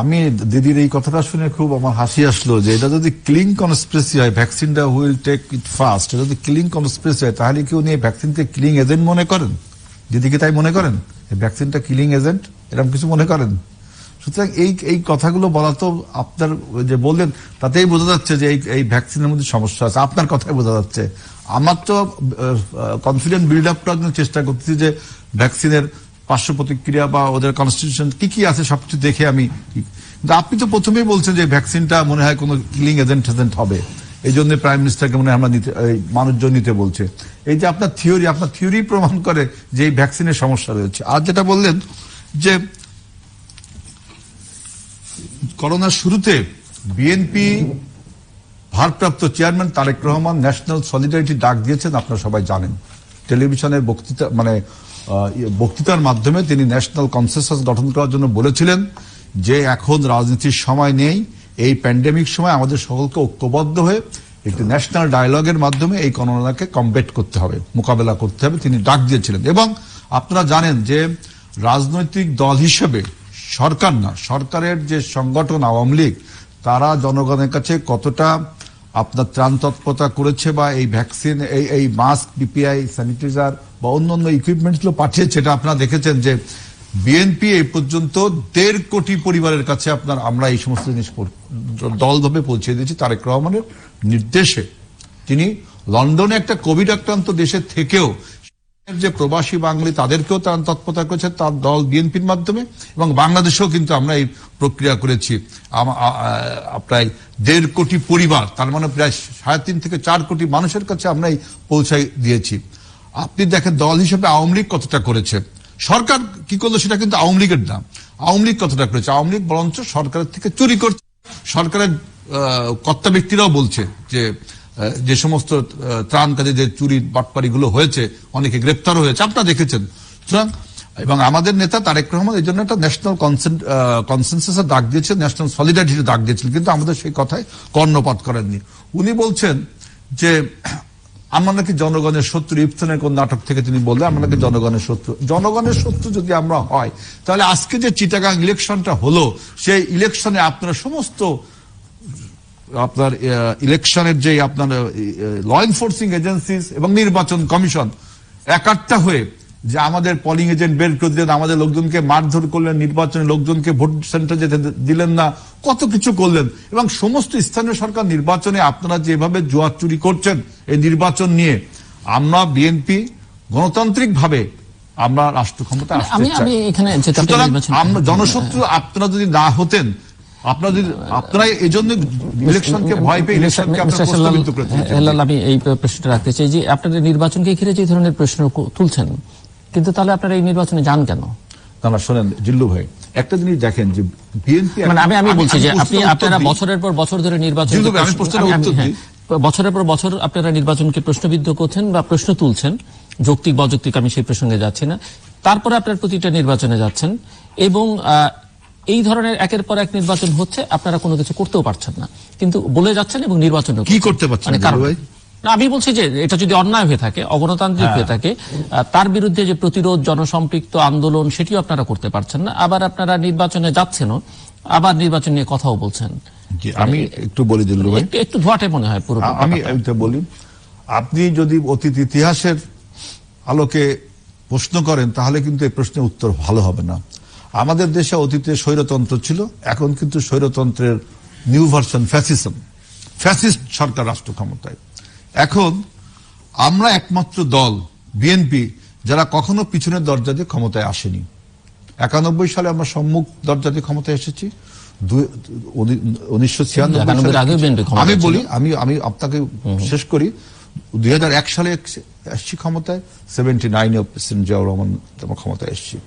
আমি দিদির এই কথাটা শুনে খুব আমার হাসি আসলো যে এটা যদি ক্লিং কনস্পিরেসি হয়, ভ্যাকসিনটা উইল টেক ইট ফাস্ট, যদি ক্লিং কনস্পিরেসি হয় তাহলে কি উনি এই ভ্যাকসিনকে কিলিং এজেন্ট মনে করেন? দিদিকে তাই মনে করেন এই ভ্যাকসিনটা কিলিং এজেন্ট, এরকম কিছু মনে করেন? সুতরাং এই কথাগুলো বলা তো আপনার যে বললেন তাতেই বোঝা যাচ্ছে যে এই ভ্যাকসিনের মধ্যে সমস্যা আছে, আপনার কথাই বোঝা যাচ্ছে। আমার তো কনফিডেন্স বিল্ড আপ করার জন্য চেষ্টা করতেছি যে ভ্যাকসিনের পার্শ্ব প্রতিক্রিয়া বা ওদের কনস্টিটিউশন কি আছে সবকিছু দেখে আমি, কিন্তু আপনি তো প্রথমেই বলছেন যে ভ্যাকসিনটা মনে হয় কোনো কিলিং এজেন্ট হবে, এই জন্য প্রাইম মিনিস্টারকে মনে হয় আমরা মানুষজন নিতে বলছে। এই যে আপনার থিওরি প্রমাণ করে যে এই ভ্যাকসিনের সমস্যা রয়েছে। আর যেটা বললেন যে করোনার শুরুতে বিএনপি ভারপ্রাপ্ত chairman Tarique Rahman national solidarity ডাক দিয়েছেন, আপনারা সবাই জানেন। টেলিভিশনের বক্তৃতার মাধ্যমে তিনি ন্যাশনাল কনসেনসাস গঠন করার জন্য বলেছিলেন যে এখন রাজনীতির সময় নেই, এই প্যান্ডেমিক সময় আমাদের সকলকে ঐক্যবদ্ধ হয়ে একটি ন্যাশনাল ডায়ালগের মাধ্যমে এই করোনাকে কমব্যাট করতে হবে, মোকাবেলা করতে হবে, তিনি ডাক দিয়েছিলেন। এবং আপনারা জানেন যে রাজনৈতিক দল হিসেবে সরকার না, সরকারের যে সংগঠন আওয়ামী লীগ, তারা জনগণের কাছে কতটা আপনার ত্রাণ তৎপরতা করেছে বা এই ভ্যাকসিন, এই মাস্ক, পিপিআই, স্যানিটাইজার বা অন্যান্য ইকুইপমেন্টস গুলো পাঠিয়েছে, এটা আপনারা দেখেছেন যে বিএনপি এই পর্যন্ত 1.5 কোটি পরিবারের কাছে আমরা এই সমস্ত জিনিস দলভাবে পৌঁছে দিয়েছি তারেক রহমানের নির্দেশে। তিনি লন্ডনে একটা কোভিড আক্রান্ত দেশের থেকেও যে প্রবাসী বাঙালি তাদেরকেও ত্রাণ তৎপরতা করেছে তার দল বিএনপির মাধ্যমে, এবং বাংলাদেশেও কিন্তু আমরা এই প্রক্রিয়া করেছি। প্রায় 1.5 কোটি পরিবার, তার মানে প্রায় 3.5 থেকে 4 কোটি মানুষের কাছে আমরা এই পৌঁছাই দিয়েছি। আপনি দেখেন দল হিসেবে আওয়ামী লীগ কতটা করেছে, সরকার কি করলো সেটা কিন্তু আওয়ামী লীগের না। আওয়ামী লীগ কতটা করেছে, আওয়ামী লীগ বরঞ্চ সরকারের থেকে চুরি করছে। সরকারের কর্তা ব্যক্তিরাও বলছে যে সমস্ত ত্রাণ কাজে যে চুরি বাটপারি গুলো হয়েছে, অনেকে গ্রেপ্তারও হয়েছে, আপনারা দেখেছেন। সুতরাং এবং আমাদের নেতা তারেক রহমান এই জন্য একটা ন্যাশনাল কনসেনসাসের ডাক দিয়েছেন, ন্যাশনাল সলিডারিটির ডাক দিয়েছিলেন, কিন্তু আমাদের সেই কথায় কর্ণপাত করেননি। উনি বলছেন যে আমরা নাকি জনগণের শত্রু, ইফতানের কোন নাটক থেকে তিনি বললেন আমরা নাকি জনগণের শত্রু। জনগণের শত্রু যদি আমরা হয় তাহলে আজকে যে চিটাগাং ইলেকশনটা হলো, সেই ইলেকশনে আপনারা সমস্ত আপনার ইলেকশনের যে আপনার ল এনফোর্সিং এজেন্সিস এবং নির্বাচন কমিশন একাট্টা হয়ে যে আমাদের পোলিং এজেন্ট বের করে দিলেন, আমাদের লোকজনকে মারধর করলেন, নির্বাচনের লোকজনকে ভোট সেন্টার যেতে দিলেন না, কত কিছু করলেন। এবং সমস্ত স্থানীয় সরকার নির্বাচনে আপনারা যেভাবে জুয়া চুরি করছেন এই নির্বাচন নিয়ে, আমরা বিএনপি গণতান্ত্রিক ভাবে আমরা রাষ্ট্র ক্ষমতা আসতে চাই। সুতরাং আমরা জনশত্রু আপনারা যদি না হতেন, আপনারা এই জন্য ইলেকশনকে ভয় পেয়ে ইলেকশনকে প্রস্তাবিত করেছেন। আমি এই প্রশ্নটা রাখতে চাই যে আপনাদের নির্বাচনকে ঘিরে যে ধরনের প্রশ্ন তুলছেন, কিন্তু তাহলে আপনারা এই নির্বাচনে যান কেন? না শোনেন জিল্লু ভাই, একটা জিনিস দেখেন যে বিএনপি মানে আমি বলছি যে আপনারা বছরের পর বছর ধরে নির্বাচন আমি প্রশ্নের উত্তর দিই। বছরের পর বছর আপনারা নির্বাচনকে প্রশ্নবিদ্ধ করছেন বা প্রশ্ন তুলছেন, যৌক্তিক বযৌক্তিক আমি সেই প্রসঙ্গে যাচ্ছি না। তারপরে আপনার প্রতিটা নির্বাচনে যাচ্ছেন এবং এই ধরনের একের পর এক নির্বাচন হচ্ছে, আপনারা কোনো কিছু করতেও পারছেন না, কিন্তু বলে যাচ্ছেন এবং নির্বাচন কি করতে পারছেন ভাই? না, আমি বলছি যে এটা যদি অন্যায় হয়ে থাকে, অগণতান্ত্রিক হয়ে থাকে, তার বিরুদ্ধে যে প্রতিরোধ, জনসম্পৃক্ত আন্দোলন, সেটিও আপনারা করতে পারছেন না। আবার আপনারা নির্বাচনে যাচ্ছেনও, আবার নির্বাচন নিয়ে কথাও বলছেন। আমি একটু বলি দিল ভাই, একটু ধোয়াটে মনে হয় পুরো। আমি এটা বলি, আপনি যদি অতীত ইতিহাসের আলোকে প্রশ্ন করেন তাহলে কিন্তু এই প্রশ্নের উত্তর ভালো হবে না। আমাদের দেশে অতীতে স্বৈরতন্ত্র ছিল, এখন কিন্তু স্বৈরতন্ত্রের নিউ ভার্সন ফ্যাসিজম, ফ্যাসিস্ট সরকার রাষ্ট্র ক্ষমতায়। এখন আমরা একমাত্র দল বিএনপি যারা কখনো পিছনের দরজা দিয়ে ক্ষমতায় আসেনি। 91 সালে আমরা সম্মুখ দরজা দিয়ে ক্ষমতায় এসেছি। 1996 আমি বলি, আমি আপনাকে শেষ করি, 2001 সালে এসছি ক্ষমতায়, 79 প্রেসিডেন্ট জিয়াউর রহমান ক্ষমতায় এসছি।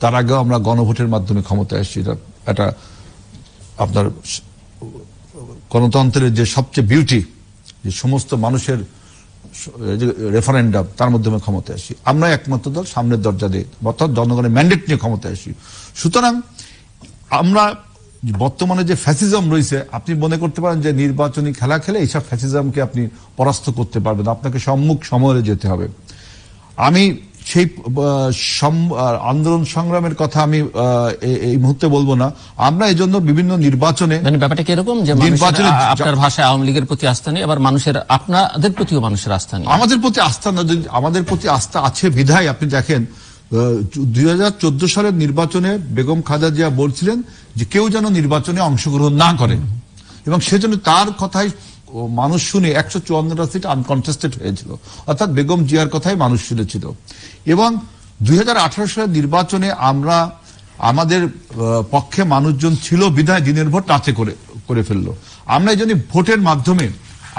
তার আগেও আমরা গণভোটের মাধ্যমে ক্ষমতায় এসেছি। এটা আপনার গণতন্ত্রের যে সবচেয়ে বিউটি, যে সমস্ত মানুষের রেফারেন্ডাম, তার মাধ্যমে ক্ষমতায় আসি। আমরা একমাত্র দল সামনের দরজা দিয়ে, অর্থাৎ জনগণের ম্যান্ডেট নিয়ে ক্ষমতায় আসি। সুতরাং আমরা বর্তমানে যে ফ্যাসিজম রয়েছে, আপনি মনে করতে পারেন যে নির্বাচনী খেলা খেলে এইসব ফ্যাসিজমকে আপনি পরাস্ত করতে পারবেন, আপনাকে সম্মুখ সমরে যেতে হবে। আমি সেই আন্দোলন সংগ্রামের কথা আমি এই মুহূর্তে বলবো না। আমরা এই জন্য বিভিন্ন নির্বাচনে, মানে ব্যাপারটা কিরকম যে নির্বাচনে আপনার ভাষায় আওয়ামী লীগের প্রতি আস্থা নেই, আবার মানুষের, আপনাদের প্রতিও মানুষের আস্থা নেই। আমাদের প্রতি আস্থা না, আমাদের প্রতি আস্থা আছে বিধায় আপনি দেখেন 2014 সালের নির্বাচনে বেগম খালেদা জিয়া বলছিলেন যে কেউ যেন নির্বাচনে অংশগ্রহণ না করে, এবং সেজন্য তার কথাই মানুষ শুনে 154টা সিট আনকনটেস্টেড হয়েছিল, অর্থাৎ বেগম জিয়ার কথাই মানুষ শুনেছিল। এবং 2018 সালের নির্বাচনে আমরা, আমাদের পক্ষে মানুষজন ছিল বিধায় দিনের ভোট রাতে করে ফেললো। আমরা এই জন্য ভোটের মাধ্যমে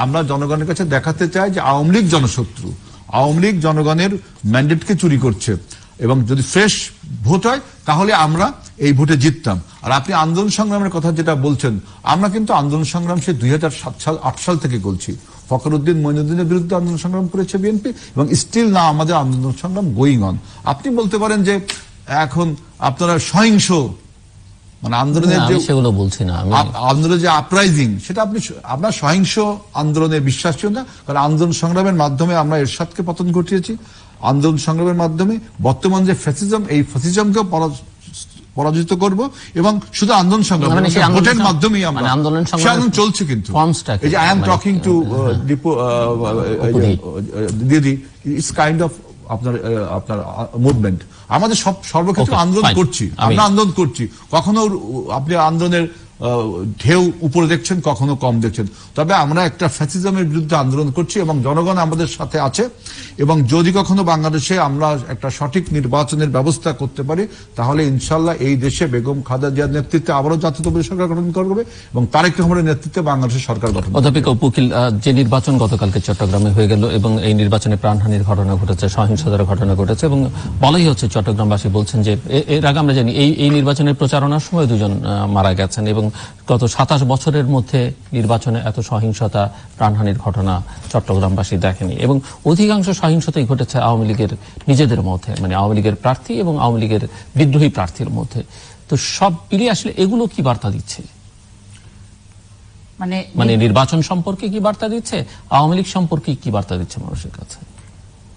আমরা জনগণের কাছে দেখাতে চাই যে আওয়ামী লীগ জনশত্রু, আওয়ামী লীগ জনগণের ম্যান্ডেটকে চুরি করছে, এবং যদি ফ্রেশ ভোট হয় তাহলে আমরা এই ভোটে জিততাম। আর আপনি আন্দোলন সংগ্রামের কথা যেটা বলছেন, আমরা কিন্তু আন্দোলন সংগ্রাম সে 2007-8 সাল থেকে করছি। ফখরুদ্দিন মঈনুদ্দিনের বিরুদ্ধে আন্দোলন সংগ্রাম করেছে বিএনপি, এবং স্টিল না আমাদের আন্দোলন সংগ্রাম গোয়িং অন। আপনি বলতে পারেন যে এখন আপনারা সহিংস, মানে আন্দোলনের যে, সেগুলো বলছি না, আন্দোলনের যে আপরাইজিং, সেটা আপনার সহিংস আন্দোলনের বিশ্বাসীও না। কারণ আন্দোলন সংগ্রামের মাধ্যমে আমরা এরশাদকে পতন ঘটিয়েছি, আন্দোলন সংগ্রামের মাধ্যমে বর্তমান যে ফ্যাসিজম, এই ফ্যাসিজমকেও পরাজিত করব, এবং শুধু আন্দোলন সংগ্রাম ভোটের মাধ্যমেই আমরা আন্দোলন সংগ্রাম চলছে। কিন্তু এই যে আই এম টকিং টু দিদি, ইটস কাইন্ড অফ আপনার মুভমেন্ট। আমাদের সর্বক্ষেত্রে আন্দোলন করছি, আমরা আন্দোলন করছি। কখনো আপনি আন্দোলনের ঢেউ উপরে দেখছেন, কখনো কম দেখছেন, তবে আমরা একটা ফ্যাসিজমের বিরুদ্ধে আন্দোলন করছি, এবং জনগণ আমাদের সাথে আছে। এবং যদি কখনো বাংলাদেশে আমরা একটা সঠিক নির্বাচনের ব্যবস্থা করতে পারি, তাহলে ইনশাল্লাহ এই দেশে বেগম খালেদা জিয়ার নেতৃত্বে আবারও জাতীয়তাবাদী সরকার গঠন করবে, এবং তারেক রহমানের নেতৃত্বে বাংলাদেশের সরকার গঠন। অধ্যাপিকা উকিল, যে নির্বাচন গতকালকে চট্টগ্রামে হয়ে গেল, এবং এই নির্বাচনে প্রাণহানির ঘটনা ঘটেছে, সহিংসতার ঘটনা ঘটেছে, এবং বলাই হচ্ছে, চট্টগ্রামবাসী বলছেন যে এর আগে আমরা জানি এই নির্বাচনের প্রচারণার সময় 2 জন মারা গেছেন, এবং গত 27 বছরের মধ্যে নির্বাচনে এত সহিংসতা, প্রাণহানির ঘটনা চট্টগ্রামবাসী দেখেনি, এবং অধিকাংশ সহিংসতাই ঘটেছে আওয়ামী লীগের নিজেদের মধ্যে, মানে আওয়ামী লীগের প্রার্থী এবং আওয়ামী লীগের বিদ্রোহী প্রার্থীর মধ্যে। তো সব মিলিয়ে আসলে এগুলো কি বার্তা দিচ্ছে? মানে নির্বাচন সম্পর্কে কি বার্তা দিচ্ছে, আওয়ামী লীগ সম্পর্কে কি বার্তা দিচ্ছে মানুষের কাছে?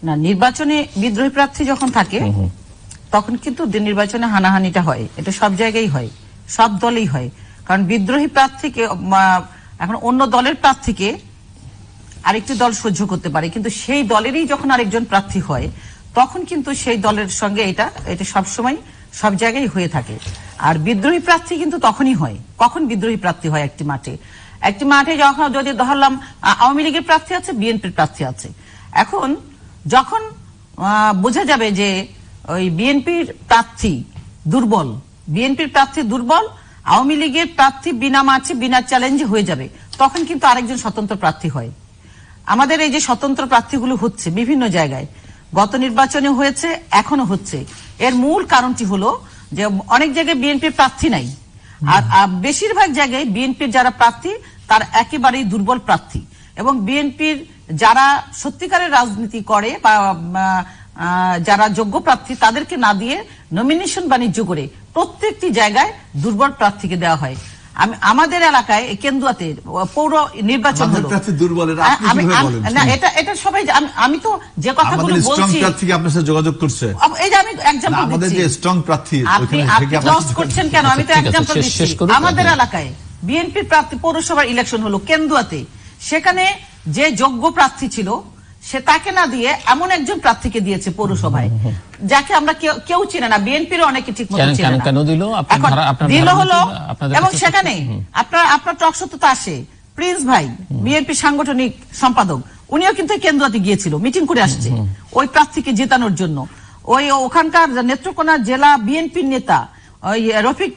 না, নির্বাচনে বিদ্রোহী প্রার্থী যখন থাকে তখন কিন্তু নির্বাচনে হানাহানিটা হয়, এটা সব জায়গায় হয়, সব দলেই হয়। কারণ বিদ্রোহী প্রার্থীকে, এখন অন্য দলের প্রার্থীকে আরেকটি দল সহ্য করতে পারে, কিন্তু সেই দলেরই যখন আরেকজন প্রার্থী হয়, তখন কিন্তু সেই দলের সঙ্গে এটা সবসময় সব জায়গায় হয়ে থাকে। আর বিদ্রোহী প্রার্থী কিন্তু তখনই হয়, কখন বিদ্রোহী প্রার্থী হয় একটি মাঠে যখন, যদি ধরলাম আওয়ামী লীগের প্রার্থী আছে, বিএনপির প্রার্থী আছে, এখন যখন বোঝা যাবে যে ওই বিএনপির প্রার্থী দুর্বল, আওয়ামী লীগের প্রার্থী বিনা মাঠে, বিনা চ্যালেঞ্জে হয়ে যাবে, তখন কিন্তু আরেকজন স্বতন্ত্র প্রার্থী হয়। আমাদের এই যে স্বতন্ত্র প্রার্থীগুলো হচ্ছে বিভিন্ন জায়গায়, গত নির্বাচনে হয়েছে, এখনো হচ্ছে, এর মূল কারণটি হলো যে অনেক জায়গায় বিএনপির প্রার্থী নাই, আর বেশিরভাগ জায়গায় বিএনপির যারা প্রার্থী তার একেবারেই দুর্বল প্রার্থী, এবং বিএনপির যারা সত্যিকারের রাজনীতি করে বা যারা যোগ্য প্রার্থী তাদেরকে না দিয়ে নমিনেশন বাণিজ্য করে প্রত্যেকটি জায়গায় দুর্বল প্রার্থীকে দেওয়া হয়। আমাদের এলাকায় কেন্দুয়াতে পৌর নির্বাচন হলো, না এটা সবাই, আমি তো যে কথাগুলো বলছি আপনার সাথে যোগাযোগ করছে, এই যে আমি এক্সাম্পল দিচ্ছি, স্ট্রং প্রার্থী আপনি লস করছেন কেন? আমি তো এক্সাম্পল দিচ্ছি। আমাদের এলাকায় বিএনপির প্রার্থী পৌরসভার ইলেকশন হলো কেন্দুয়াতে, সেখানে যে যোগ্য প্রার্থী ছিল সে তাকে না দিয়ে এমন একজন প্রার্থীকে দিয়েছে পৌরসভায়, যাকে আমরা কেউ চিনে না, বিএনপির অনেকে ঠিক মতো চিনে না। কেন দিল? দিল হলো, এবং সেখানে আপনার টকশোতে তো আসে প্রিন্স ভাই, বিএনপির সাংগঠনিক সম্পাদক, উনিও কিন্তু কেন্দ্রতে গিয়েছিল, মিটিং করে আসছে ওই প্রার্থীকে জেতানোর জন্য। ওখানকার নেত্রকোনা জেলা বিএনপির নেতা ওই রফিক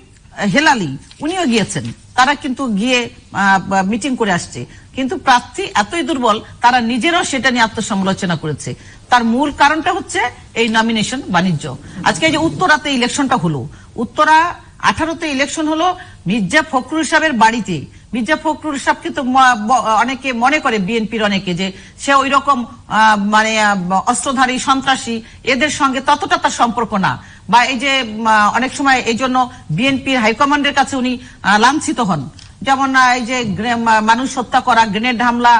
হেলালি উনিও গিয়েছেন, তারা কিন্তু গিয়ে মিটিং করে আসছে। কিন্তু প্রার্থী এতই দুর্বল, তারা নিজেরাও সেটা নিয়ে আত্মসমালোচনা করেছে। তার মূল কারণটা হচ্ছে এই নমিনেশন বাণিজ্য। আজকে এই যে উত্তরাতে ইলেকশনটা হলো, উত্তরা 18তে ইলেকশন হলো মির্জা ফখরুল সাহেবের বাড়িতে। মির্জা ফখরুল সাহেবকে তো অনেকে মনে করে, বিএনপির অনেকে, যে সে ওই রকম মানে অস্ত্রধারী সন্ত্রাসী, এদের সঙ্গে ততটা তার সম্পর্ক না, বা এই যে অনেক সময় এই জন্য বিএনপির হাইকমান্ডের কাছে উনি লাঞ্ছিত হন। যেমন এই যে মানুষ হত্যা করা, গ্রেনেড হামলা,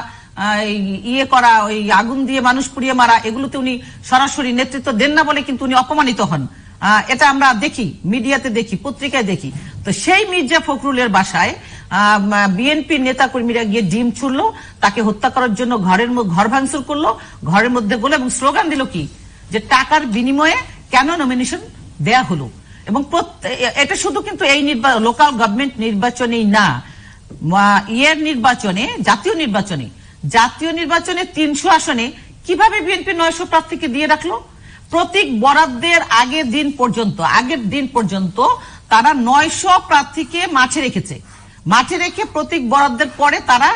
ইয়ে করা, ওই আগুন দিয়ে মানুষ পুড়িয়ে মারা, এগুলোতে উনি সরাসরি নেতৃত্ব দেন না বলে কিন্তু উনি অপমানিত হন। এটা আমরা দেখি, মিডিয়াতে দেখি, পত্রিকায় দেখি। তো সেই মির্জা ফখরুলের বাসায় বিএনপির নেতা কর্মীরা গিয়ে ডিম ছুড়লো, তাকে হত্যা করার জন্য ঘর ভাঙচুর করলো, ঘরের মধ্যে গেলো এবং স্লোগান দিল কি, যে টাকার বিনিময়ে কেন নমিনেশন দেয়া হলো। এবং এটা শুধু কিন্তু এই লোকাল গভর্নমেন্ট নির্বাচনেই না, নির্বাচনে, জাতীয় নির্বাচনে 300 আসনে কিভাবে বিএনপি 900 প্রার্থীকে দিয়ে রাখলো? প্রতীক বরাদ্দের আগের দিন পর্যন্ত তারা 900 প্রার্থীকে মাঠে রেখে প্রতীক বরাদ্দের পরে তারা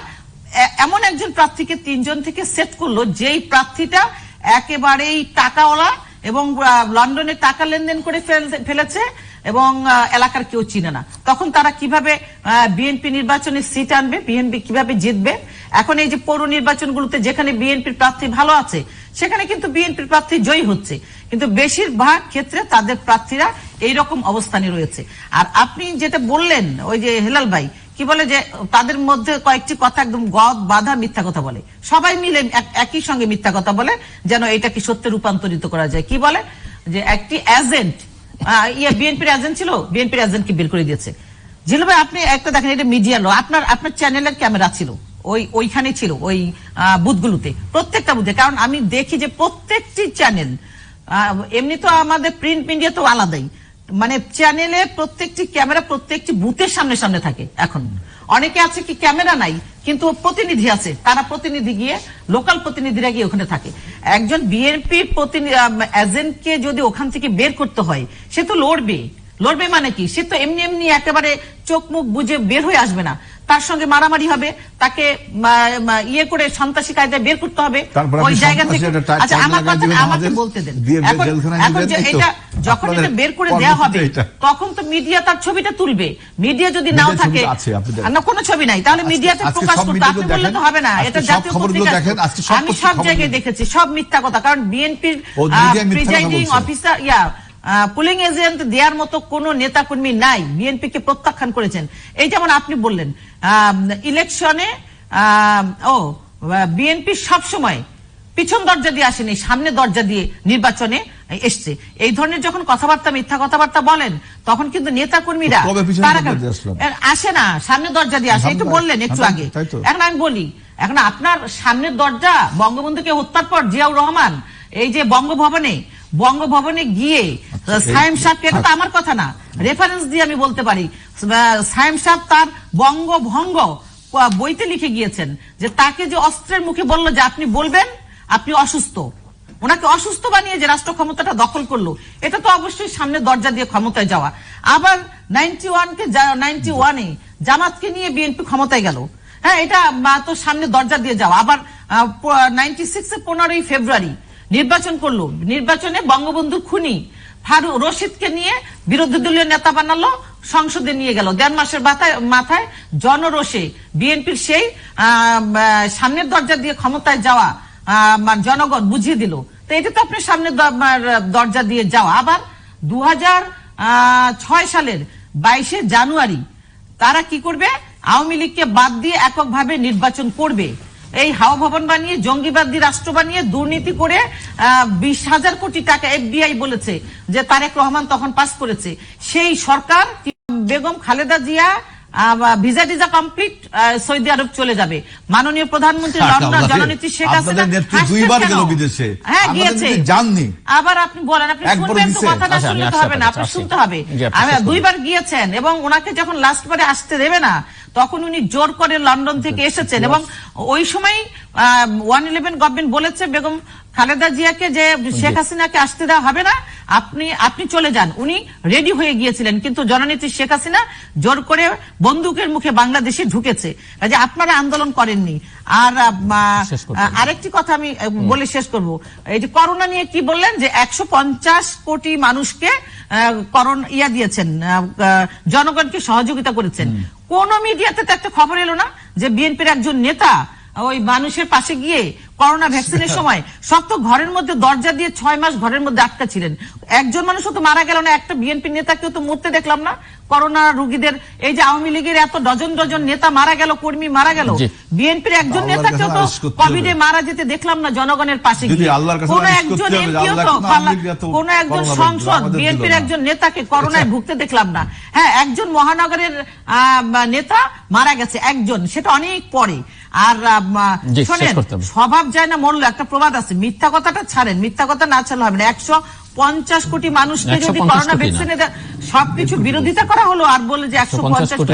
এমন একজন প্রার্থীকে 3 জন থেকে সেট করলো, যেই প্রার্থীটা একেবারেই টাকাওয়ালা এবং লন্ডনে টাকা লেনদেন করে ফেলেছে এবং এলাকার কেউ চিনে না। তখন তারা কিভাবে বিএনপি নির্বাচনে সিট আনবে, বিএনপি কিভাবে জিতবে? এখন এই যে পৌর নির্বাচনগুলোতে যেখানে বিএনপির প্রার্থী ভালো আছে, সেখানে কিন্তু বিএনপির প্রার্থী জয়ী হচ্ছে, কিন্তু বেশিরভাগ ক্ষেত্রে তাদের প্রার্থীরা এইরকম অবস্থানে রয়েছে। আর আপনি যেটা বললেন, ওই যে হেলাল ভাই কি বলে, যে তাদের মধ্যে কয়েকটি কথা একদম গদ বাঁধা মিথ্যা কথা বলে, সবাই মিলে একই সঙ্গে মিথ্যা কথা বলে, যেন এটাকে সত্যে রূপান্তরিত করা যায়। কি বলে, যে একটি এজেন্ট, বিএনপির এজেন্ট ছিল, বিএনপির এজেন্টকে বের করে দিয়েছে। জিলু ভাই, আপনি একটা দেখেন, এটা মিডিয়া লো, আপনার চ্যানেলের ক্যামেরা ছিল ওইখানে ছিল, ওই বুথগুলোতে, প্রত্যেকটা বুথে। কারণ আমি দেখি যে প্রত্যেকটি চ্যানেল, এমনি তো আমাদের প্রিন্ট মিডিয়া তো আলাদাই, মানে চ্যানেলে প্রত্যেকটি ক্যামেরা প্রত্যেকটি বুথের সামনে থাকে। এখন অনেকে আছে কি ক্যামেরা নাই, কিন্তু প্রতিনিধি আছে, তারা প্রতিনিধি গিয়ে, লোকাল প্রতিনিধিরা গিয়ে ওখানে থাকে। একজন বিএনপি এজেন্টকে যদি ওখান থেকে বের করতে হয়, সে তো লড়বে মানে কি, সে তো এমনি একেবারে চোখ মুখ বুঝে বের হয়ে আসবে না, তার সঙ্গে মারামারি হবে, তাকে ইয়ে করে সন্ত্রাসী কায়দায় বের করতে হবে ওই জায়গা থেকে। আচ্ছা, আমার কথা আমাকে বলতে দেন। এখন যে এটা যখন এটা বের করে দেওয়া হবে, তখন তো মিডিয়া তার ছবিটা তুলবে। মিডিয়া যদি নাও থাকে, না কোনো ছবি নাই, তাহলে মিডিয়াতে প্রকাশ করতে আপনি বললে তো হবে না। এটা জাতীয় পত্রিকা, আমি সব জায়গায় দেখেছি, সব মিথ্যা কথা। কারণ বিএনপির প্রিজাইডিং অফিসার, পুলিং এজেন্ট দেওয়ার মতো কোন নেতা কর্মী নাই, বিএনপি কে প্রত্যাখ্যান করেছেন। এই যেমন আপনি বললেন, ইলেকশনে বিএনপি সবসময় পিছন দরজা দিয়ে আসেনি, সামনে দরজা দিয়ে নির্বাচনে এসছে। এই ধরনের যখন কথাবার্তা, মিথ্যা কথাবার্তা বলেন, তখন কিন্তু নেতা কর্মীরা আসে না, সামনে দরজা দিয়ে আসে। এই তো বললেন একটু আগে। এখন আমি বলি, এখন আপনার সামনের দরজা, বঙ্গবন্ধুকে হত্যার পর জিয়াউর রহমান এই যে বঙ্গভবনে গিয়ে সায়েম সাহেবকে, এটা তো আমার কথা না, রেফারেন্স দিয়ে আমি বলতে পারি, সায়েম সাহেব তার বঙ্গভঙ্গ বইতে লিখে গিয়েছেন যে তাকে যে অস্ত্রের মুখে বললো যে আপনি বলবেন আপনি অসুস্থ, ওনাকে অসুস্থ বানিয়ে যে রাষ্ট্র ক্ষমতাটা দখল করলো, এটা তো অবশ্যই সামনে দরজা দিয়ে ক্ষমতায় যাওয়া। আবার 91-এ জামাতকে নিয়ে বিএনপি ক্ষমতায় গেল, হ্যাঁ, এটা তো সামনে দরজা দিয়ে যাওয়া। আবার 96-এ 15ই ফেব্রুয়ারি নির্বাচন করলো, নির্বাচনে বঙ্গবন্ধুর খুনি ফারুক রশিদকে নিয়ে বিরোধী দলীয় নেতা বানালো, সংসদে নিয়ে গেল। 1.5 মাসের মাথায় জনরোষে বিএনপির সেই সামনের দরজা দিয়ে ক্ষমতায় যাওয়া জনগণ বুঝিয়ে দিল। তো এটা তো আপনি সামনের দরজা দিয়ে যাওয়া। আবার 2006 সালের 22 জানুয়ারি তারা কি করবে? আওয়ামী লীগকে বাদ দিয়ে এককভাবে নির্বাচন করবে। এই হাওয়া ভবন বানিয়ে, জঙ্গিবাদী রাষ্ট্র বানিয়ে, দুর্নীতি করে 20,000 কোটি টাকা FBI বলেছে যে তারেক রহমান তখন পাস করেছে। সেই সরকার বেগম খালেদা জিয়া ভিসা টিজা কমপ্লিট সৌদি আরব চলে যাবে। মাননীয় প্রধানমন্ত্রী লন্ডন জননেত্রী শেখ হাসিনা দুইবার গেল বিদেশে, হ্যাঁ গিয়েছে, জাননি। আবার আপনি বলেন, আপনি শুনবেন তো, কথাটা শুনতে হবে না, আপনি শুনতে হবে। আমি 2 বার গিয়েছেন এবং ওনাকে যখন লাস্ট বারে আসতে দেবে না তখন উনি জোর করে লন্ডন থেকে এসেছেন। এবং ওই সময় 111 গভর্নমেন্ট বলেছে বেগম খালেদা জিয়াকে যে শেখ হাসিনাকে আসতে দেওয়া হবে না, আপনি চলে যান। উনি রেডি হয়ে গিয়েছিলেন, কিন্তু জননেত্রী শেখ হাসিনা জোর করে বন্দুকের মুখে বাংলাদেশে ঢুকেছে। কাজে আপনারা আন্দোলন করেননি। আর আরেকটি কথা আমি বলে শেষ করব। এই যে করোনা নিয়ে কি বললেন যে 150 কোটি মানুষকে করোনা দিয়েছেন, জনগণকে সহযোগিতা করেছেন। কোন মিডিয়াতে তো একটা খবর এলো না যে বিএনপির একজন নেতা ওই মানুষের পাশে গিয়ে করোনা ভ্যাকসিনের সময় সব তো ঘরের মধ্যে দরজা দিয়ে 6 মাস ঘরের মধ্যে আটকা ছিলেন। একজন মানুষও তো মারা গেল না, একটা বিএনপি নেতাকেও তো মরতে দেখলাম না করোনা রোগীদের। এই যে আওয়ামী লীগের এত ডজন ডজন নেতা মারা গেল, কর্মী মারা গেল, বিএনপির একজন নেতাকেও তো কোভিডে মারা যেতে দেখলাম না জনগণের পাশে গিয়ে। কোন একজন এমপিও তো, কোন একজন সংসদ বিএনপির একজন নেতাকে করোনায় ভুগতে দেখলাম না। হ্যাঁ, একজন মহানগরের নেতা মারা গেছে, একজন, সেটা অনেক পরে। আর শোনেন, স্বভাব যায় না মরলো, একটা প্রবাদ আছে। মিথ্যা কথাটা ছাড়েন, মিথ্যা কথা না ছাড়লে হবে না। 150 কোটি মানুষকে যদি করোনা ভ্যাকসিনে সবকিছু বিরোধিতা করা হলো আর বলে যে 150 কোটি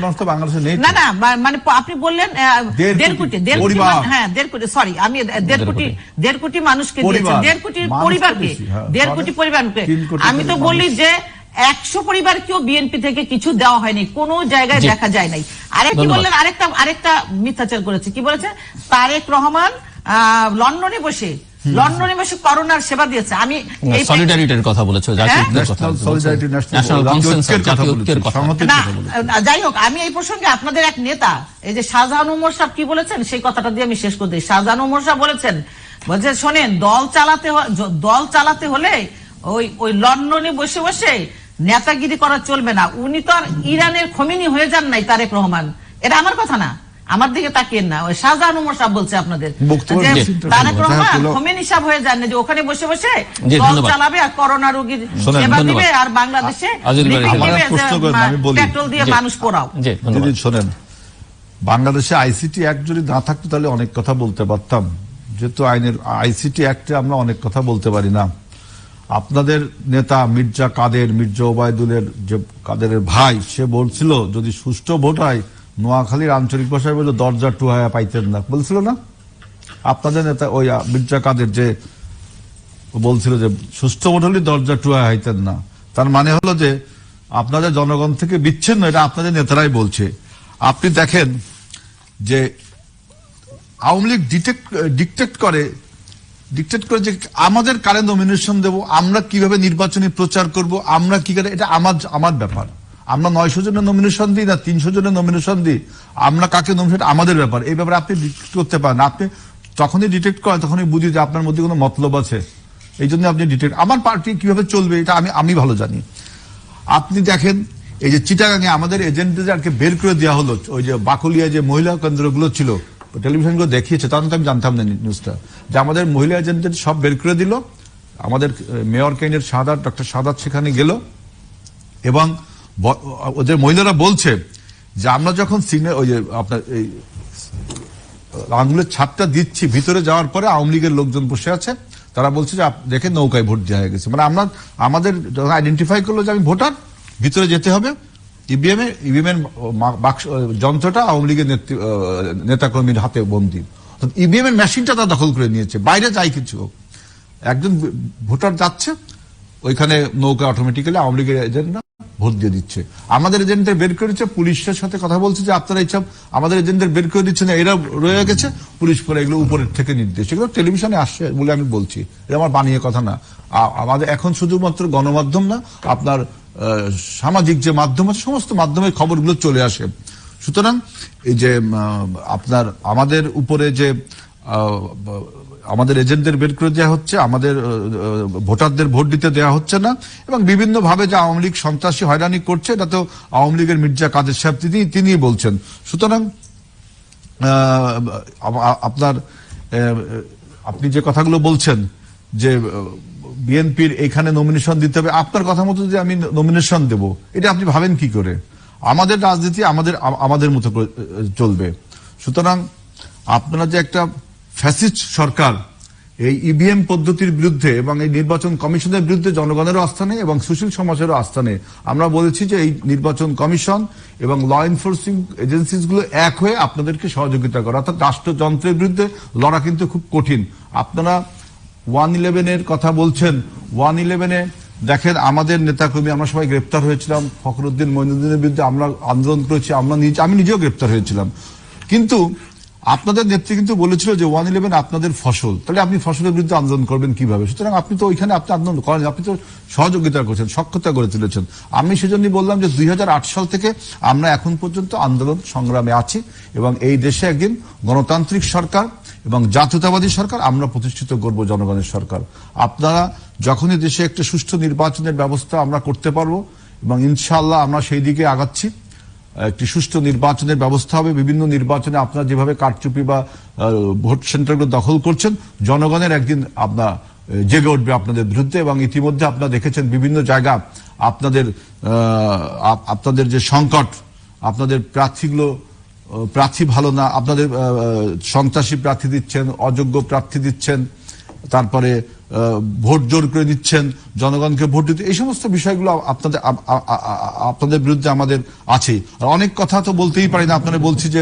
মানুষ তো বাংলাদেশে নেই। না না, মানে আপনি বললেন 1.5 কোটি, 1.5 কোটি, সরি, আমি 1.5 কোটি মানুষকে দিয়েছেন, 1.5 কোটি পরিবারকে, 1.5 কোটি পরিবারকে। আমি তো বলি যে 100 পরিবারকেও বিএনপি থেকে কিছু দেওয়া হয়নি, কোন জায়গায় দেখা যায় নাই। আরেকটি বললেন, আরেকটা মিথ্যাচার করেছে। কি বলেছে? তারেক রহমান লন্ডনে বসে করোনার সেবা দিয়েছে। আমি সলিডারিটির কথা বলেছে, যাই হোক, আমি এই প্রসঙ্গে আপনাদের এক নেতা এই যে শাহজাহান ওমর সাহেব কি বলেছেন সেই কথাটা দিয়ে আমি শেষ করে দিই। শাহজাহান ওমর সাহেব বলেছেন, বলছে শোনেন, দল চালাতে হলে ওই লন্ডনে বসে বসে নেতাগিরি করা চলবে না। উনি তো আর ইরানের খোমেনি হয়ে যান নাই তারেক রহমান, এটা আমার কথা না, আমার দিকে তাকিয়েন না। ওই শাহজাহান ওমর সাহেব বলছে আপনাদের, তারেক রহমান খোমেনি সাহেব হয়ে যান না, যে ওখানে বসে বসে দল চালাবে আর করোনা রোগীর সেবা দিবে আর বাংলাদেশে পেট্রোল দিয়ে মানুষ পোড়াও। শোনেন, বাংলাদেশে আইসিটি অ্যাক্ট যদি না থাকতো তাহলে অনেক কথা বলতে পারতাম। যেহেতু আইনের আইসিটি অ্যাক্টে আমরা অনেক কথা বলতে পারি না। আপনাদের নেতা মির্জা ওবায়দুলের যে কাদেরের ভাই, সে বলছিল যদি সুষ্ঠু ভোট হয় নোয়াখালীর আঞ্চলিক ভাষায় বলল দরজা টুহায়া পাইতেন না, বলছিল না? আপনাদের নেতা ওই মির্জা কাদের যে বলছিল যে সুষ্ঠু ভোট হলে দরজা টুহায়া হইতেন না, তার মানে হলো যে আপনাদের জনগণ থেকে বিচ্ছিন্ন, এটা আপনাদের নেতারাই বলছে। আপনি দেখেন যে আওয়ামী লীগ ডিকটেট করে যে আমাদের কারে নমিনেশন দেব, আমরা কিভাবে নির্বাচনী প্রচার করব, আমরা কি করে, এটা আমার ব্যাপার। আমরা 900 জনের নমিনেশন দিই না 300 জনের নমিনেশন দিই, আমরা কাকে নমিনেশন আমাদের ব্যাপার। এই ব্যাপারে আপনি ডিটেক্ট করতে পারেন। আপনি যখনই ডিটেক্ট করেন তখনই বুঝি যে আপনার মধ্যে কোনো মতলব আছে, এই জন্য আপনি ডিটেক্ট। আমার পার্টি কিভাবে চলবে এটা আমি ভালো জানি। আপনি দেখেন এই যে চিটাগাঙে আমাদের এজেন্টদেরকে বের করে দেওয়া হলো, ওই যে বাকলিয়া যে মহিলা কেন্দ্রগুলো ছিল, টেলিভিশনগুলো দেখিয়েছে, তখন তো আমি জানতাম না নিউজটা, যে আমাদের মহিলা এজেন্টদের সব বের করে দিল। আমাদের মেয়র ক্যান্ডিডেট ডক্টর সাদাত সেখানে গেল এবং ওদের মহিলারা বলছে যে আমরা যখন ওই যে আপনার এই আঙুলের ছাপটা দিচ্ছি, ভিতরে যাওয়ার পরে আওয়ামী লীগের লোকজন বসে আছে, তারা বলছে যে দেখে নৌকায় ভোট দেওয়া হয়ে গেছে। মানে আমাদের যখন আইডেন্টিফাই করলো যে আমি ভোটার, ভিতরে যেতে হবে, ইভিএম এর বাক্স যন্ত্রটা আওয়ামী লীগের নেতাকর্মীর হাতে বন্দী, ইভিএম এর মেশিনটা তারা দখল করে নিয়েছে, বাইরে যাই কিছু হোক। একজন ভোটার যাচ্ছে ওইখানে, নৌকা অটোমেটিক্যালি আওয়ামী লীগের এজেন্ট না ভোট দিয়ে দিচ্ছে। আমাদের এজেন্টদের বের করে দিচ্ছে, পুলিশের সাথে কথা বলছে যে আপনারা এইসব আমাদের এজেন্টদের বের করে দিচ্ছে না, এরা রয়ে গেছে, পুলিশ পরে এগুলো উপরের থেকে নির্দেশ, এগুলো টেলিভিশনে আসছে বলে আমি বলছি, এটা আমার বানিয়ে কথা না। আমাদের এখন শুধুমাত্র গণমাধ্যম না, আপনার সামাজিক যে মাধ্যম আছে সমস্ত মাধ্যমে খবরগুলো চলে আসে। সুতরাং এই যে আপনার আমাদের উপরে যে আমাদের এজেন্টদের বের করে দেওয়া হচ্ছে, আমাদের ভোটারদের ভোট দিতে দেওয়া হচ্ছে না, এবং বিভিন্ন ভাবে যে আওয়ামী লীগ সন্ত্রাসী হয়রানি করছে, এটা তো আওয়ামী লীগের মির্জা কাদের সাহেব তিনি বলছেন। সুতরাং আপনার আপনি যে কথাগুলো বলছেন যে বিএনপির এখানে নমিনেশন দিতে হবে, আপনার কথা মতো যে আমি নমিনেশন দেব, এটা আপনি ভাবেন কি করে? আমাদের রাজনীতি আমাদের মতো চলবে। সুতরাং আপনারা যে একটা ফ্যাসিস্ট সরকার, এই ইভিএম পদ্ধতির বিরুদ্ধে এবং এই নির্বাচন কমিশনের বিরুদ্ধে জনগণেরও আস্থা নেই এবং সুশীল সমাজেরও আস্থা নেই। আমরা বলেছি যে এই নির্বাচন কমিশন এবং ল এনফোর্সিং এজেন্সিস গুলো এক হয়ে আপনাদেরকে সহযোগিতা করা, অর্থাৎ রাষ্ট্রযন্ত্রের বিরুদ্ধে লড়া কিন্তু খুব কঠিন। আপনারা 111-এর কথা বলছেন, 111-এ দেখেন আমাদের নেতাকর্মী, আমরা সবাই গ্রেপ্তার হয়েছিলাম, ফখরুদ্দিন মঈনুদ্দিনের বিরুদ্ধে আমরা আন্দোলন করেছি, আমি নিজেও গ্রেপ্তার হয়েছিলাম, কিন্তু আপনাদের নেত্রী কিন্তু বলেছিল যে 111 আপনাদের ফসল, তাহলে আপনি ফসলের বিরুদ্ধে আন্দোলন করবেন কিভাবে? সুতরাং আপনি তো ওইখানে আপনি আন্দোলন করেন, আপনি তো সহযোগিতা করেছেন, সক্ষতা করে তুলেছেন। আমি সেজন্যই বললাম যে 2008 সাল থেকে আমরা এখন পর্যন্ত আন্দোলন সংগ্রামে আছি এবং এই দেশে একদিন গণতান্ত্রিক সরকার এবং জাতীয়তাবাদী সরকার আমরা প্রতিষ্ঠিত করব, জনগণের সরকার। আপনারা যখনই দেশে একটা সুষ্ঠু নির্বাচনের ব্যবস্থা আমরা করতে পারবো এবং ইনশাআল্লাহ আমরা সেই দিকে আগাচ্ছি, একটি সুষ্ঠু নির্বাচনের ব্যবস্থা হবে। বিভিন্ন নির্বাচনে আপনারা যেভাবে কারচুপি বা ভোট সেন্টারগুলো দখল করছেন, জনগণের একদিন আপনার জেগে উঠবে আপনাদের বিরুদ্ধে। এবং ইতিমধ্যে আপনারা দেখেছেন বিভিন্ন জায়গা আপনাদের যে সংকট, আপনাদের প্রার্থী ভালো না, আপনাদের সন্ত্রাসী প্রার্থী দিচ্ছেন, অযোগ্য প্রার্থী দিচ্ছেন, তারপরে ভোট জোর করে দিচ্ছেন, জনগণকে ভোট দিতে, এই সমস্ত বিষয়গুলো আপনাদের বিরুদ্ধে আমাদের আছে। আর অনেক কথা তো বলতেই পারি না, আপনারা বলছি যে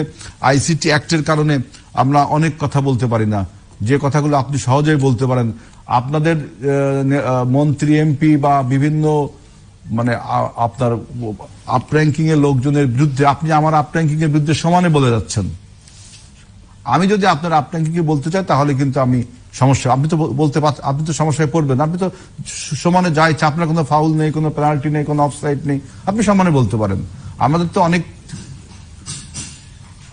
আইসিটি অ্যাক্টের কারণে আমরা অনেক কথা বলতে পারি না, যে কথাগুলো আপনি সহজেই বলতে পারেন। আপনাদের মন্ত্রী এমপি বা বিভিন্ন মানে আপনার আপ র্যাঙ্কিং এর লোকজনের বিরুদ্ধে আপনি আমার আপ র্যাঙ্কিং এর বিরুদ্ধে সমানে বলে যাচ্ছেন। আমি যদি আপনার আপ র্যাঙ্কিং কে বলতে চাই তাহলে কিন্তু আমি সমস্যা, আপনি তো সমস্যায় পড়বেন। আপনি তো সমানে যা ইচ্ছা, আপনার কোনো ফাউল নেই, কোনো পেনাল্টি নেই, কোনো অফসাইড নেই, আপনি সমানে বলতে পারেন।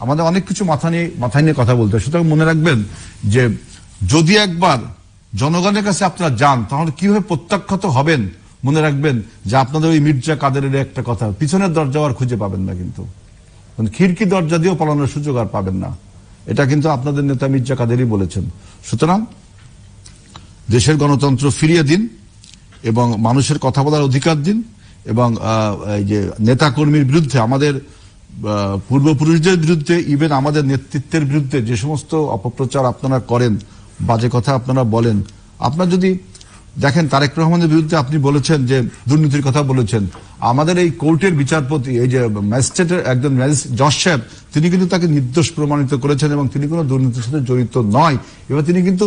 আমাদের অনেক কিছু মাথায় নিয়ে কথা বলতে হয়। সুতরাং মনে রাখবেন যে যদি একবার জনগণের কাছে আপনারা যান তাহলে কিভাবে প্রত্যাখ্যাত হবেন, মনে রাখবেন যে আপনাদের ওই মির্জা কাদেরের একটা কথা, পিছনের দরজা আর খুঁজে পাবেন না, কিন্তু খিড়কি দরজা দিয়েও পালানোর সুযোগ আর পাবেন না। এটা কিন্তু আপনাদের নেতা মির্জা কাদেরই বলেছেন। সুতরাং দেশের গণতন্ত্র ফিরিয়ে দিন এবং মানুষের কথা বলার অধিকার দিন এবং এই যে নেতাকর্মীর বিরুদ্ধে, আমাদের পূর্বপুরুষদের বিরুদ্ধে, ইভেন আমাদের নেতৃত্বের বিরুদ্ধে যে সমস্ত অপপ্রচার আপনারা করেন, বাজে কথা আপনারা বলেন, আপনারা যদি দেখেন তারেক রহমানের বিরুদ্ধে আপনি বলেছেন যে দুর্নীতির কথা বলেছেন, আমাদের এই কোর্টের বিচারপতি, এই যে ম্যাজিস্ট্রেটের একজন জজ সাহেব, তিনি কিন্তু তাকে নির্দোষ প্রমাণিত করেছেন এবং তিনি কোনো দুর্নীতির সাথে জড়িত নয়। এবার তিনি কিন্তু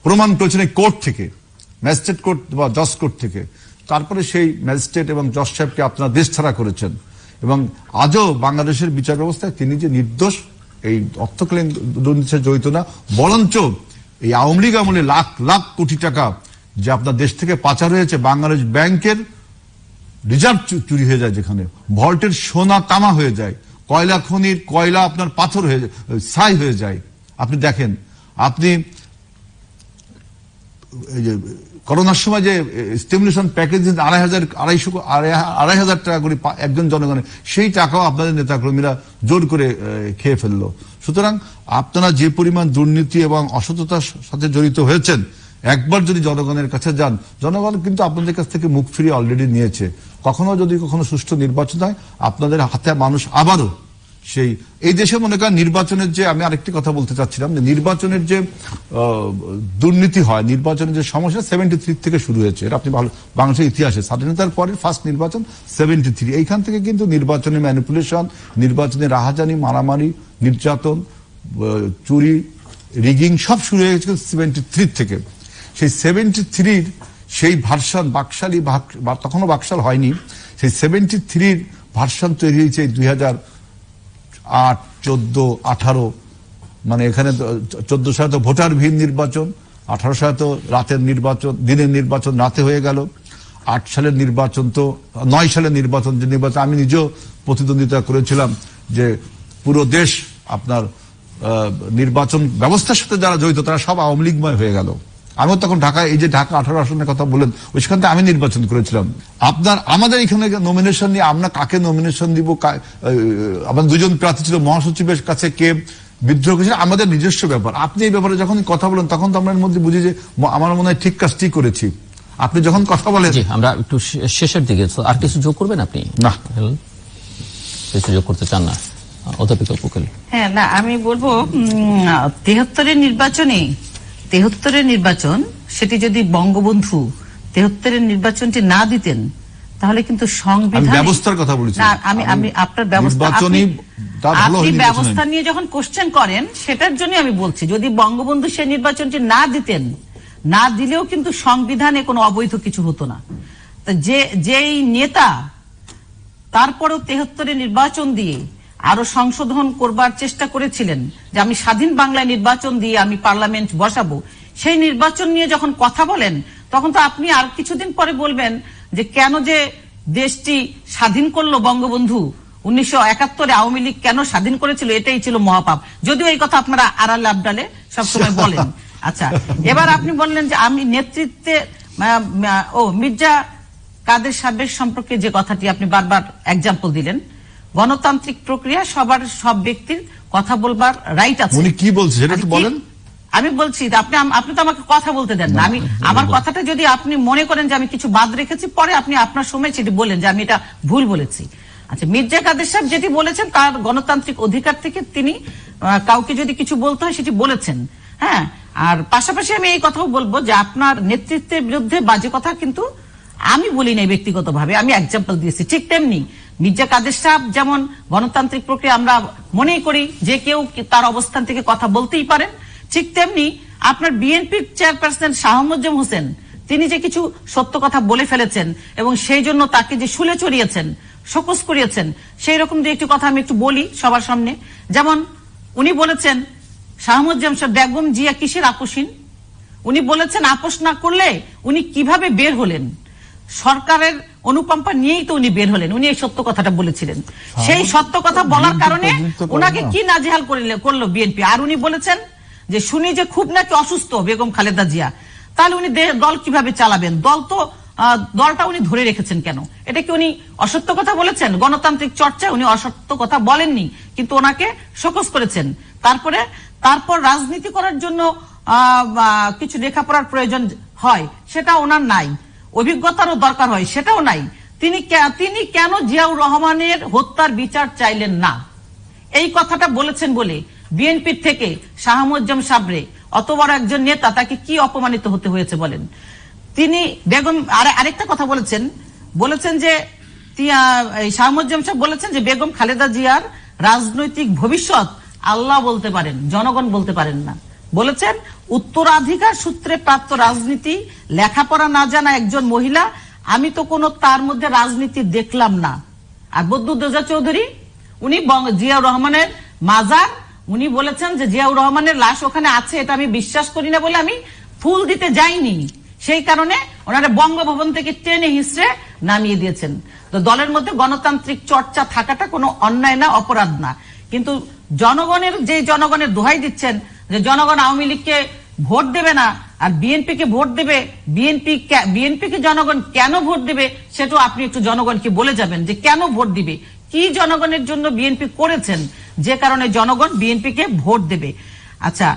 প্রমাণ করেছেন এই কোর্ট থেকে, ম্যাজিস্ট্রেট কোর্ট বা জজ কোর্ট থেকে। তারপরে সেই ম্যাজিস্ট্রেট এবং জজ সাহেবকে আপনারা দেশ ছাড়া করেছেন এবং আজও বাংলাদেশের বিচার ব্যবস্থায় তিনি যে নির্দোষ, এই অর্থকালীন দুর্নীতির সাথে জড়িত না, বরঞ্চ এই আওয়ামী লীগ আমলে লাখ লাখ কোটি টাকা যে আপনার দেশ থেকে পাচার হয়েছে, বাংলাদেশ ব্যাংকের রিজার্ভ চুরি হয়ে যায়, যেখানে ভল্টের সোনা তামা হয়ে যায়, কয়লা খনির কয়লা আপনার পাথর হয়ে যায়, ছাই হয়ে যায়। আপনি দেখেন, আপনি এই যে করোনার সময় যে স্টিমুলেশন প্যাকেজ 2,500 টাকা করে একজন জনগণের, সেই টাকাও আপনাদের নেতাকর্মীরা জোর করে খেয়ে ফেললো। সুতরাং আপনারা যে পরিমাণ দুর্নীতি এবং অসততার সাথে জড়িত হয়েছেন, একবার যদি জনগণের কাছে যান, জনগণ কিন্তু আপনাদের কাছ থেকে মুখ ফিরিয়ে অলরেডি নিয়েছে। কখনো সুষ্ঠু নির্বাচন হয়, আপনাদের হাতে মানুষ আবারও সেই এই দেশে মনে করেন নির্বাচনের যে, আমি আরেকটি কথা বলতে চাচ্ছিলাম যে নির্বাচনের যে দুর্নীতি হয়, নির্বাচনের যে সমস্যা 73 থেকে শুরু হয়েছে। এটা আপনি ভালো, বাংলাদেশের ইতিহাসে স্বাধীনতার পরের ফার্স্ট নির্বাচন 73। এইখান থেকে কিন্তু নির্বাচনে ম্যানিপুলেশন, নির্বাচনে রাহাজানি, মারামারি, নির্যাতন, চুরি, রিগিং সব শুরু হয়ে গেছে 73 থেকে। সেই 73 সেই ভার্সন বাকশালী তখনও বাকশাল হয়নি, সেই 73 ভার্সন তৈরি হয়েছে 2008, 14, 18, মানে এখানে 14 সালে তো ভোটারবিহীন নির্বাচন, 18 সালে তো রাতের নির্বাচন, দিনের নির্বাচন রাতে হয়ে গেল, 8 সালের নির্বাচন তো 9 সালের নির্বাচন, যে নির্বাচন আমি নিজেও প্রতিদ্বন্দ্বিতা করেছিলাম, যে পুরো দেশ আপনার নির্বাচন ব্যবস্থার সাথে যারা জড়িত তারা সব আওয়ামী লীগময় হয়ে গেল। আমিও তখন ঢাকায়, এই যে ঢাকা 18 আসনের কথা বলেন, ওইখান থেকে আমি নির্বাচন করেছিলাম। আমাদের এখানে নমিনেশন নিয়ে আমরা কাকে নমিনেশন দিব, আমাদের 2জন প্রার্থী ছিল, মহাসচিবের কাছে কে বিদ্রোহ করেছিল আমাদের নিজস্ব ব্যাপার। আপনি এই ব্যাপারে যখন কথা বলেন তখন তো আমরা এর মধ্যে বুঝি যে আমার মনে হয় ঠিক কাজটি করেছি। আপনি যখন কথা বলেন, আমরা একটু শেষের দিকে, আর কিছু যোগ করবেন আপনি? না, কিছু যোগ করতে চান না অধ্যাপিকা উপকূল? হ্যাঁ, না, আমি বলবো 73-এর নির্বাচন সেটি যদি বঙ্গবন্ধু 73-এর নির্বাচনটি না দিতেন তাহলে কিন্তু সংবিধান, ব্যবস্থার কথা বলছি, আমি আপনার ব্যবস্থা, আপনি ব্যবস্থা নিয়ে যখন কোশ্চেন করেন সেটার জন্য আমি বলছি, যদি বঙ্গবন্ধু সেই নির্বাচনটি না দিতেন, না দিলেও কিন্তু সংবিধানে কোনো অবৈধ কিছু হতো না। যেই নেতা তারপরেও 73-এর নির্বাচন দিয়ে আরো সংশোধন করবার চেষ্টা করেছিলেন যে আমি স্বাধীন বাংলায় নির্বাচন দিয়ে আমি পার্লামেন্ট বসাবো, সেই নির্বাচন নিয়ে যখন কথা বলেন তখন তো আপনি আর কিছুদিন পরে বলবেন যে কেন যে দেশটি স্বাধীন করলো বঙ্গবন্ধু, 1971-এ আওয়ামী লীগ কেন স্বাধীন করেছিল, এটাই ছিল মহাপাপ। যদিও এই কথা আপনারা আড়ালে আবডালে সবসময় বলেন। আচ্ছা, এবার আপনি বললেন যে আমি নেতৃত্বে মির্জা কাদের সাহেবের সম্পর্কে যে কথাটি আপনি বারবার এক্সাম্পল দিলেন, গণতান্ত্রিক প্রক্রিয়া, সব ব্যক্তির কথা বলবার রাইট আছে। উনি কি বলছেন সেটা একটু বলেন। আমি বলছি, আপনি তো আমাকে কথা বলতে দেন না। আমি আমার কথাটা যদি আপনি মনে করেন যে আমি কিছু বাদ রেখেছি, পরে আপনি আপনার সময় সেটি বলেন যে আমি এটা ভুল বলেছি। আচ্ছা, মির্জা কাদের সাহেব যেটি বলেছেন তার গণতান্ত্রিক অধিকার থেকে তিনি কাউকে যদি কিছু বলতে হয় সেটি বলেছেন। হ্যাঁ, আর পাশাপাশি আমি এই কথাও বলবো যে আপনার নেতৃত্বের বিরুদ্ধে বাজে কথা কিন্তু আমি বলি নাই ব্যক্তিগতভাবে, আমি এক্সাম্পল দিয়েছি। ঠিক তেমনি মির্জা কাদের সাহেব যেমন গণতান্ত্রিক প্রক্রিয়া আমরা মনেই করি যে কেউ তার অবস্থান থেকে কথা বলতেই পারেন, ঠিক তেমনি আপনার বিএনপির চেয়ারপারসন শাহ মোয়াজ্জেম হোসেন তিনি যে কিছু সত্য কথা বলে ফেলেছেন এবং সেই জন্য তাকে যে শুলে চড়িয়েছেন, শোকজ করিয়েছেন, সেই রকম যে একটি কথা আমি একটু বলি সবার সামনে। যেমন উনি বলেছেন, শাহ মোয়াজ্জেম সাহেব, বেগম জিয়া কিসের আপোষহীন? উনি বলেছেন আপোষ না করলে উনি কিভাবে বের হলেন, সরকারের অনুকম্পা নিয়েই তো উনি বের হলেন। উনি এই সত্য কথাটা বলেছিলেন। সেই সত্য কথা বলার কারণে ওনাকে কি নাজেহাল করলো বিএনপি। আর উনি বলেছেন যে শুনি যে খুব নাকি অসুস্থ বেগম খালেদা জিয়া, তাহলে উনি দল কিভাবে চালাবেন? দলটা উনি ধরে রেখেছেন কেন? এটা কি উনি অসত্য কথা বলেছেন? গণতান্ত্রিক চর্চায় উনি অসত্য কথা বলেননি, কিন্তু ওনাকে শোকজ করেছেন। তারপর রাজনীতি করার জন্য কিছু লেখাপড়ার প্রয়োজন হয়, সেটা ওনার নাই। অভিজ্ঞতারও দরকার হয়, সেটাও নাই। তিনি কেন জিয়াউর রহমানের হত্যার বিচার চাইলেন না? এই কথাটা বলেছেন বলে বিএনপির থেকে শাহ মোয়াজ্জেম সাবরে, অত বড় একজন নেতা, তাকে কি অপমানিত হতে হয়েছে বলেন? তিনি আরেকটা কথা বলেছেন যে শাহ মোয়াজ্জেম সাহেব বলেছেন যে বেগম খালেদা জিয়ার রাজনৈতিক ভবিষ্যৎ আল্লাহ বলতে পারেন, জনগণ বলতে পারেন না। বলেছেন উত্তরাধিকার সূত্রে প্রাপ্ত রাজনীতি, লেখাপড়া না জানা একজন মহিলা, আমি তো কোনো তার মধ্যে রাজনীতি দেখলাম না। আর বদরুদ্দোজা চৌধুরী, উনি জিয়াউর রহমানের মাজার, উনি বলেছেন যে জিয়াউর রহমানের লাশ ওখানে আছে, এটা আমি বিশ্বাস করি না বলে আমি ফুল দিতে যাইনি, সেই কারণে ওনারা বঙ্গভবন থেকে টেনে হিসড়ে নামিয়ে দিয়েছেন। তো দলের মধ্যে গণতান্ত্রিক চর্চা থাকাটা কোনো অন্যায় না, অপরাধ না। কিন্তু জনগণের দোহাই দিচ্ছেন যে জনগণ আওয়ামী লীগকে ভোট দেবে না আর বিএনপিকে ভোট দেবে, বিএনপিকে জনগণ কেন ভোট দেবে সেটাও আপনি একটু জনগণকে বলে যাবেন যে কেন ভোট দিবে, কি জনগণের জন্য বিএনপি করেছেন যে কারণে জনগণ বিএনপিকে ভোট দেবে। আচ্ছা,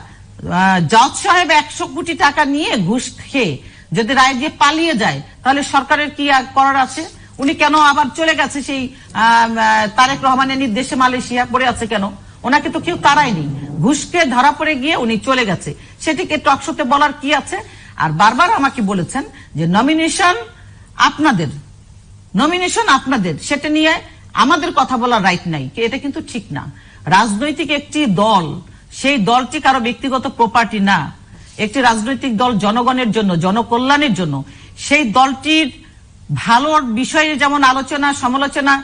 জজ সাহেব 100 কোটি টাকা নিয়ে ঘুষ খেয়ে যদি রায় দিয়ে পালিয়ে যায় তাহলে সরকারের কি করার আছে? উনি কেন আবার চলে গেছে সেই তারেক রহমানের নির্দেশে মালয়েশিয়া পড়ে আছে কেন? ওনাকে তো কেউ তাড়ায়নি, ঘুষকে ধরা পড়ে গিয়ে উনি চলে গেছে, সেটিকে টকশোতে বলার কি আছে? আর বারবার আমাকে বলেছেন যে নমিনেশন আপনাদের, সেটা নিয়ে আমাদের কথা বলার রাইট নাই। এটা কিন্তু ঠিক না। রাজনৈতিক একটি দল, সেই দলটি কারো ব্যক্তিগত প্রপার্টি না। একটি রাজনৈতিক দল জনগণের জন্য, জনকল্যাণের জন্য, সেই দলটির ভালোর বিষয়ে যেমন আলোচনা সমালোচনা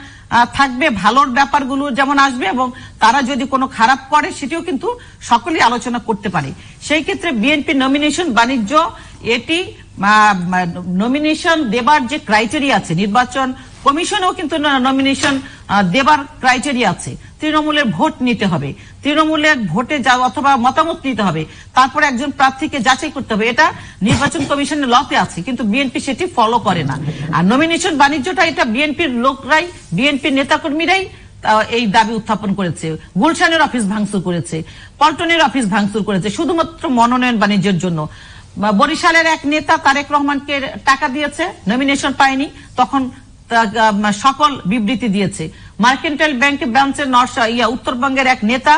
থাকবে, ভালোর ব্যাপারগুলো যেমন আসবে, এবং তারা যদি কোনো খারাপ করে সেটিও কিন্তু সকলেই আলোচনা করতে পারে। সেই ক্ষেত্রে বিএনপি নমিনেশন বাণিজ্য, এটি নমিনেশন দেবার যে ক্রাইটেরিয়া আছে, নির্বাচন কমিশনেও কিন্তু নমিনেশন দেবার ক্রাইটেরিয়া আছে। তৃণমূলের ভোট নিতে হবে, তৃণমূলের ভোটে যাওয়া অথবা মতামত নিতে হবে, তারপরে একজন প্রার্থীকে যাচাই করতে হবে। এটা নির্বাচন কমিশনের লতে আছে, কিন্তু বিএনপি সেটি ফলো করে না। আর নমিনেশন বাণিজ্যটা এটা বিএনপির লোকরাই, বিএনপির নেতাকর্মীরাই এই দাবি উত্থাপন করেছে। গুলশানের অফিস ভাঙচুর করেছে, পল্টনের অফিস ভাঙচুর করেছে শুধুমাত্র মনোনয়ন বাণিজ্যের জন্য। বরিশালের এক নেতা তারেক রহমানকে টাকা দিয়েছে, নমিনেশন পায়নি, তখন সকল বিবৃতি দিয়েছে। মার্কেন্টাইল ব্যাংক ব্রাঞ্চের উত্তরবঙ্গের এক নেতা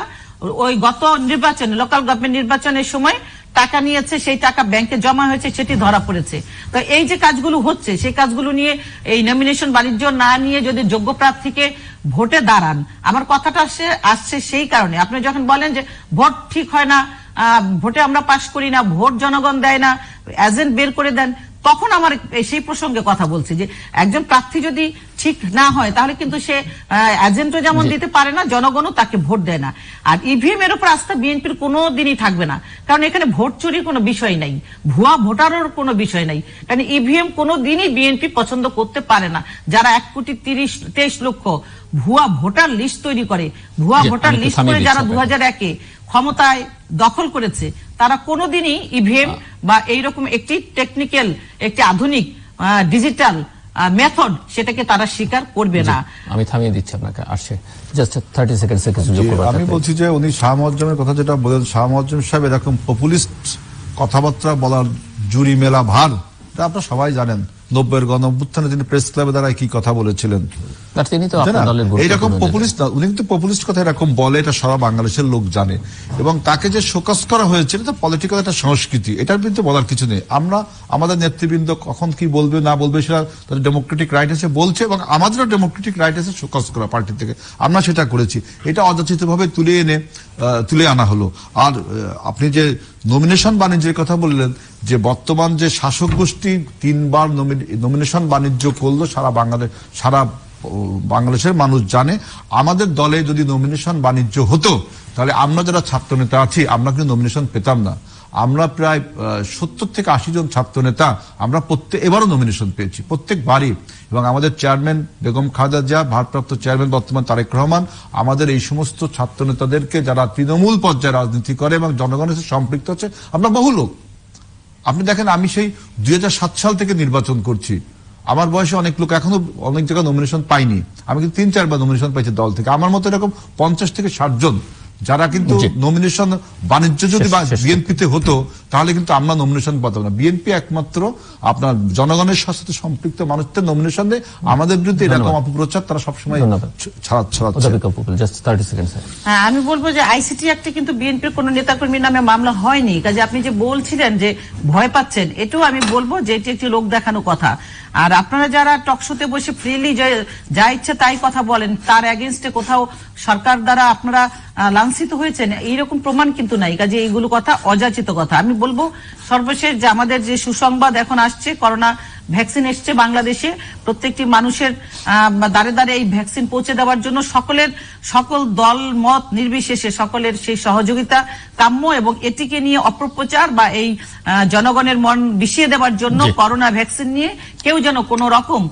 ওই গত নির্বাচনে, লোকাল গভর্নমেন্ট নির্বাচনের সময় টাকা নিয়েছে, সেই টাকা ব্যাংকে জমা হয়েছে, সেটি ধরা পড়েছে। তো এই যে কাজগুলো হচ্ছে, সেই কাজগুলো নিয়ে এই নমিনেশন বাণিজ্য না নিয়ে যদি যোগ্য প্রার্থীকে ভোটে দাঁড়ান, আমার কথাটা আসছে সেই কারণে। আপনি যখন বলেন যে ভোট ঠিক হয় না, ভোটে আমরা পাশ করি না, ভোট জনগণ দেয় না, এজেন্ট বের করে দেন, তখন আমার সেই প্রসঙ্গে কথা বলছি যে একজন প্রার্থী যদি ঠিক না হয় তাহলে কিন্তু সে এজেন্টও যেমন দিতে পারে না, জনগণও তাকে ভোট দেয় না। আর ইভিএম এর উপর আস্থা বিএনপির কোনো দিনই থাকবে না, কারণ এখানে ভোট চুরির কোনো বিষয় নাই, ভুয়া ভোটারের কোনো বিষয় নাই। কারণ ইভিএম কোনো দিনই বিএনপি পছন্দ করতে পারে না। যারা 1,23,00,000 ভুয়া ভোটার লিস্ট তৈরি করে, ভুয়া ভোটার লিস্ট করে যারা 2001-এ ক্ষমতায় দখল করেছে, তারা কোনোদিনই ইভিএম বা এইরকম একটি টেকনিক্যাল, একটি আধুনিক ডিজিটাল মেথড, সেটাকে তারা স্বীকার করবে না। আমি থামিয়ে দিচ্ছি আপনাকে, আসছে জাস্ট 30 সেকেন্ডসে কিছু যোগ করতে। আমি বলছি যে উনি শাহ মুয়াজ্জমের কথা যেটা বলেন, শাহ মুয়াজ্জম সাহেব এরকম পপুলিস্ট কথাবার্তা বলার জুরি মেলা ভার, এটা আপনারা সবাই জানেন। 90-এর গণঅভ্যুত্থানে তিনি প্রেস ক্লাবে দাঁড়ায় কি কথা বলেছিলেন, তিনি তো আপনার দলের এইরকম পপুলিস্ট না, উনি কিন্তু পপুলিস্ট কথা এরকম বলে, এটা সারা বাংলাদেশের লোক জানে। এবং তাকে যে শোকজ করা হয়েছে, এটা পলিটিক্যাল একটা সংস্কৃতি, এটার বিরুদ্ধে বলার কিছু নেই। আমরা আমাদের নেতৃবৃন্দ কখন কি বলবে না বলবে সেটা তাদের ডেমোক্রেটিক রাইট আছে বলছে, এবং আমাদেরও ডেমোক্রেটিক রাইট আছে শোকজ করা পার্টি থেকে, আমরা সেটা করেছি। এটা অযাচিতভাবে তুলে আনা হলো। আর আপনি যে নমিনেশন বাণিজ্যের কথা বললেন, যে বর্তমান যে শাসক গোষ্ঠী 3বার নমিনেশন বাণিজ্য করলো, সারা বাংলাদেশের মানুষ জানে। আমাদের দলে যদি নমিনেশন বাণিজ্য হতো, তাহলে আমরা যারা ছাত্র নেতা আছি, আমরা কিন্তু নমিনেশন পেতাম না। আমরা প্রায় 70 থেকে 80 জন ছাত্র নেতা আমরা এবারও নমিনেশন পেয়েছি, প্রত্যেকবারই। এবং আমাদের চেয়ারম্যান বেগম খালেদা জিয়া, ভারপ্রাপ্ত চেয়ারম্যান বর্তমান তারেক রহমান, আমাদের এই সমস্ত ছাত্র নেতাদেরকে যারা তৃণমূল পর্যায়ে রাজনীতি করে এবং জনগণের সাথে সম্পৃক্ত হচ্ছে, আমরা বহু লোক। আপনি দেখেন, আমি সেই 2007 সাল থেকে নির্বাচন করছি, আমার বয়সে অনেক লোক এখনো অনেক জায়গায় নমিনেশন পাইনি। আমি কিন্তু 3-4 বার নমিনেশন পাইছি দল থেকে। আমার মতো এরকম 50 থেকে 60 জন যারা কিন্তু নমিনেশন বাণিজ্য যদি বিএনপিতে হতো, তাহলে কিন্তু আমরা নমিনেশন পাতাম না। বিএনপি একমাত্র আপনার জনগণের সাথে সম্পৃক্ত মানুষদের নমিনেশন দেয়। আমাদের বিরুদ্ধে এরকম অপপ্রচার তারা সবসময় ছড়াচ্ছে। আমি বলবো যে আইসিটি অ্যাক্টে কিন্তু বিএনপির কোন নেতাকর্মীর নামে মামলা হয়নি। কাজে আপনি যে বলছিলেন যে ভয় পাচ্ছেন, এটাও আমি বলবো যে এটি একটি লোক দেখানো কথা। আর আপনারা যারা টকশোতে বসে ফ্রিলি যা ইচ্ছে তাই কথা বলেন, তার এগেইনস্টে কোথাও সরকার দ্বারা আপনারা লাঞ্ছিত হয়েছেন, এইরকম প্রমাণ কিন্তু নাই। কাজে এইগুলো কথা অযাচিত কথা। আমি বলবো সর্বশেষ যে আমাদের যে সুসংবাদ এখন আসছে, করোনা ভ্যাকসিন এসছে বাংলাদেশে, প্রত্যেকটি মানুষের দ্বারে দ্বারে এই ভ্যাকসিন পৌঁছে দেওয়ার জন্য সকল দল মত নির্বিশেষে সকলের সেই সহযোগিতা কাম্য। এবং এটিকে নিয়ে অপপ্রচার বা এই জনগণের মন বিষিয়ে দেওয়ার জন্য করোনা ভ্যাকসিন নিয়ে কেউ যেন কোন রকম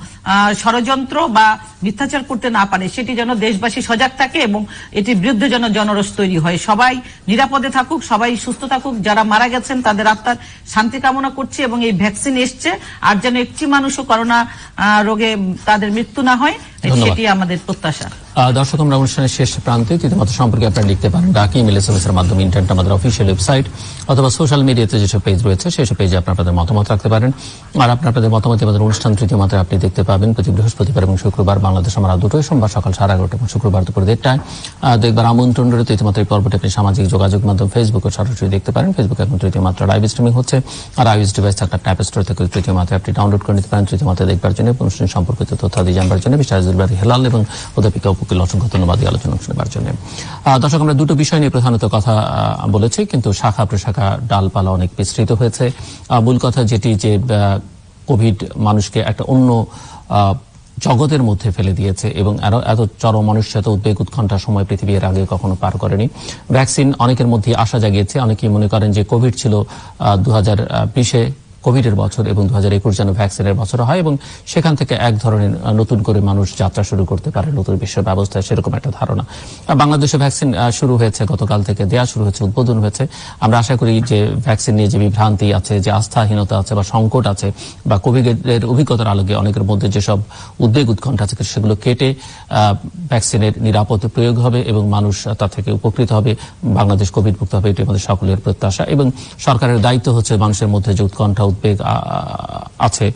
ষড়যন্ত্র বা মিথ্যাচার করতে না পারে, সেটি যেন দেশবাসী সজাগ থাকে এবং এটির বিরুদ্ধে যেন জনরোষ তৈরি হয়। সবাই নিরাপদে থাকুক, সবাই সুস্থ থাকুক, যারা মারা গেছেন তাদের আত্মার শান্তি কামনা করছি। এবং এই ভ্যাকসিন এসছে, আর যেন একটি মানুষও করোনা রোগে তাদের মৃত্যু না হয়, সেটি আমাদের প্রত্যাশা। দর্শক, আমরা অনুষ্ঠানের শেষ প্রান্তে তৃতীয়মত সম্পর্কে আপনারা লিখতে পারেন ডাকি, ইমেল, SMS এর মাধ্যমে, ইন্টারনেট, আমাদের অফিসিয়াল ওয়েবসাইট অথবা সোশ্যাল মিডিয়াতে যেসব পেজ রয়েছে সেসব পেজে আপনাদের মতামত রাখতে পারেন। আর আপনাদের মতামত আমাদের অনুষ্ঠান তৃতীয় মাত্রায় আপনি দেখতে পাবেন প্রতি বৃহস্পতিবার এবং শুক্রবার বাংলাদেশ আমরা দুটোই, সোমবার সকাল 11:30 এবং শুক্রবার দুপুর 1:30টায়। দেখবার আমন্ত্রণ রয়েছে তৃতীয় মাত্রায় পর্বটি আপনি সামাজিক যোগাযোগ মাধ্যম ফেসবুকে সরাসরি দেখতে পারেন। ফেসবুকে এখন তৃতীয় মাত্রা লাইভ স্ট্রিমিং হচ্ছে, আর iOS ডিভাইস থাকা অ্যাপ স্টোর থেকে তৃতীয় মাত্রায় আপনি ডাউনলোড করে নিতে পারেন। তৃতীয় মাত্রা দেখবার জন্য, অনুষ্ঠান সম্পর্কিত তথ্যাদি জানবার জন্য আজিজুল বারী হেলাল এবং অধ্যাপিকা উকিল অসংখ্য ধন্যবাদ আলোচনা শুনবার জন্য। দর্শক, আমরা দুটো বিষয় নিয়ে প্রধানত কথা বলেছি, কিন্তু শাখা প্রশাখা ডালপালা অনেক বিস্তৃত হয়েছে। মূল কথা যেটি, যে কোভিড মানুষকে একটা অন্য জগতের মধ্যে ফেলে দিয়েছে এবং এত চরম অনিশ্চয়তা উদ্বেগ উৎকণ্ঠা সময় পৃথিবী এর আগে কখনো পার করেনি। ভ্যাকসিন অনেকের মধ্যে আশা জাগিয়েছে। অনেকেই মনে করেন যে কোভিড ছিল 2020-এ কোভিডের বছর এবং 2021 যেন ভ্যাকসিনের বছর হয় এবং সেখান থেকে এক ধরনের নতুন করে মানুষ যাত্রা শুরু করতে পারে নতুন বিশ্ব ব্যবস্থায়, সেরকম একটা ধারণা। বাংলাদেশে ভ্যাকসিন শুরু হয়েছে, গতকাল থেকে দেয়া শুরু হয়েছে, উদ্বোধন হয়েছে। আমরা আশা করি যে ভ্যাকসিন নিয়ে যে বিভ্রান্তি আছে, যে আস্থাহীনতা আছে বা সংকট আছে বা কোভিডের অভিজ্ঞতার আলোকে অনেকের মধ্যে যেসব উদ্বেগ উৎকণ্ঠা আছে সেগুলো কেটে ভ্যাকসিনের নিরাপদ প্রয়োগ হবে এবং মানুষ তা থেকে উপকৃত হবে, বাংলাদেশ কোভিড মুক্ত হবে, এটি আমাদের সকলের প্রত্যাশা। এবং সরকারের দায়িত্ব হচ্ছে মানুষের মধ্যে যে উৎকণ্ঠা উদ্বেগ আছে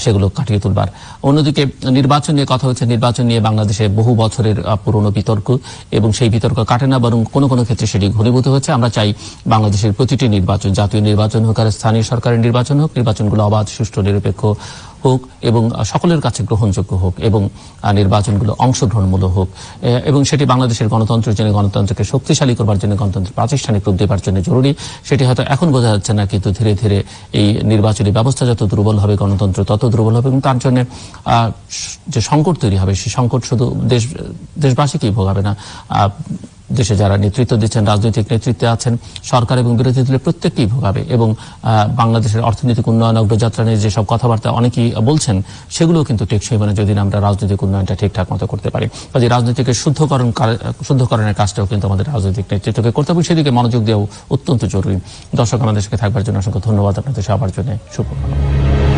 সেগুলো কাটিয়ে তুলবার। অন্যদিকে নির্বাচন নিয়ে কথা হচ্ছে। নির্বাচন নিয়ে বাংলাদেশে বহু বছরের পুরনো বিতর্ক এবং সেই বিতর্ক কাটে না, বরং কোনো কোনো ক্ষেত্রে সেটি ঘনীভূত হচ্ছে। আমরা চাই বাংলাদেশের প্রতিটি নির্বাচন, জাতীয় নির্বাচন হোক আর স্থানীয় সরকারের নির্বাচন হোক, নির্বাচনগুলো অবাধ, সুষ্ঠু, নিরপেক্ষ হোক এবং সকলের কাছে গ্রহণযোগ্য হোক এবং নির্বাচনগুলো অংশগ্রহণমূলক হোক এবং সেটি বাংলাদেশের গণতন্ত্রের জন্য, গণতন্ত্রকে শক্তিশালী করবার জন্য, গণতন্ত্রের প্রাতিষ্ঠানিক রূপ দেবার জন্য জরুরি। সেটি হয়তো এখন বোঝা যাচ্ছে না, কিন্তু ধীরে ধীরে এই নির্বাচনী ব্যবস্থা যত দুর্বল হবে, গণতন্ত্র তত দুর্বল হবে এবং তার জন্য যে সংকট তৈরি হবে, সেই সংকট শুধু দেশবাসীকেই ভোগাবে না, দেশে যারা নেতৃত্ব দিচ্ছেন, রাজনৈতিক নেতৃত্বে আছেন, সরকার এবং বিরোধী দলের প্রত্যেককেই ভোগাবে। এবং বাংলাদেশের অর্থনৈতিক উন্নয়ন, অগ্রযাত্রা নিয়ে যেসব কথাবার্তা অনেকেই বলছেন সেগুলোও কিন্তু টেকসই হবে না যদি না আমরা রাজনৈতিক উন্নয়নটা ঠিকঠাক মতো করতে পারি। কাজে রাজনীতিকে শুদ্ধকরণের কাজটাও কিন্তু আমাদের রাজনৈতিক নেতৃত্বকে করতে হবে, সেদিকে মনোযোগ দেওয়াও অত্যন্ত জরুরি। দর্শক, আমাদের সাথে থাকবার জন্য অসংখ্য ধন্যবাদ। আপনাদের সবার জন্য শুভকামনা।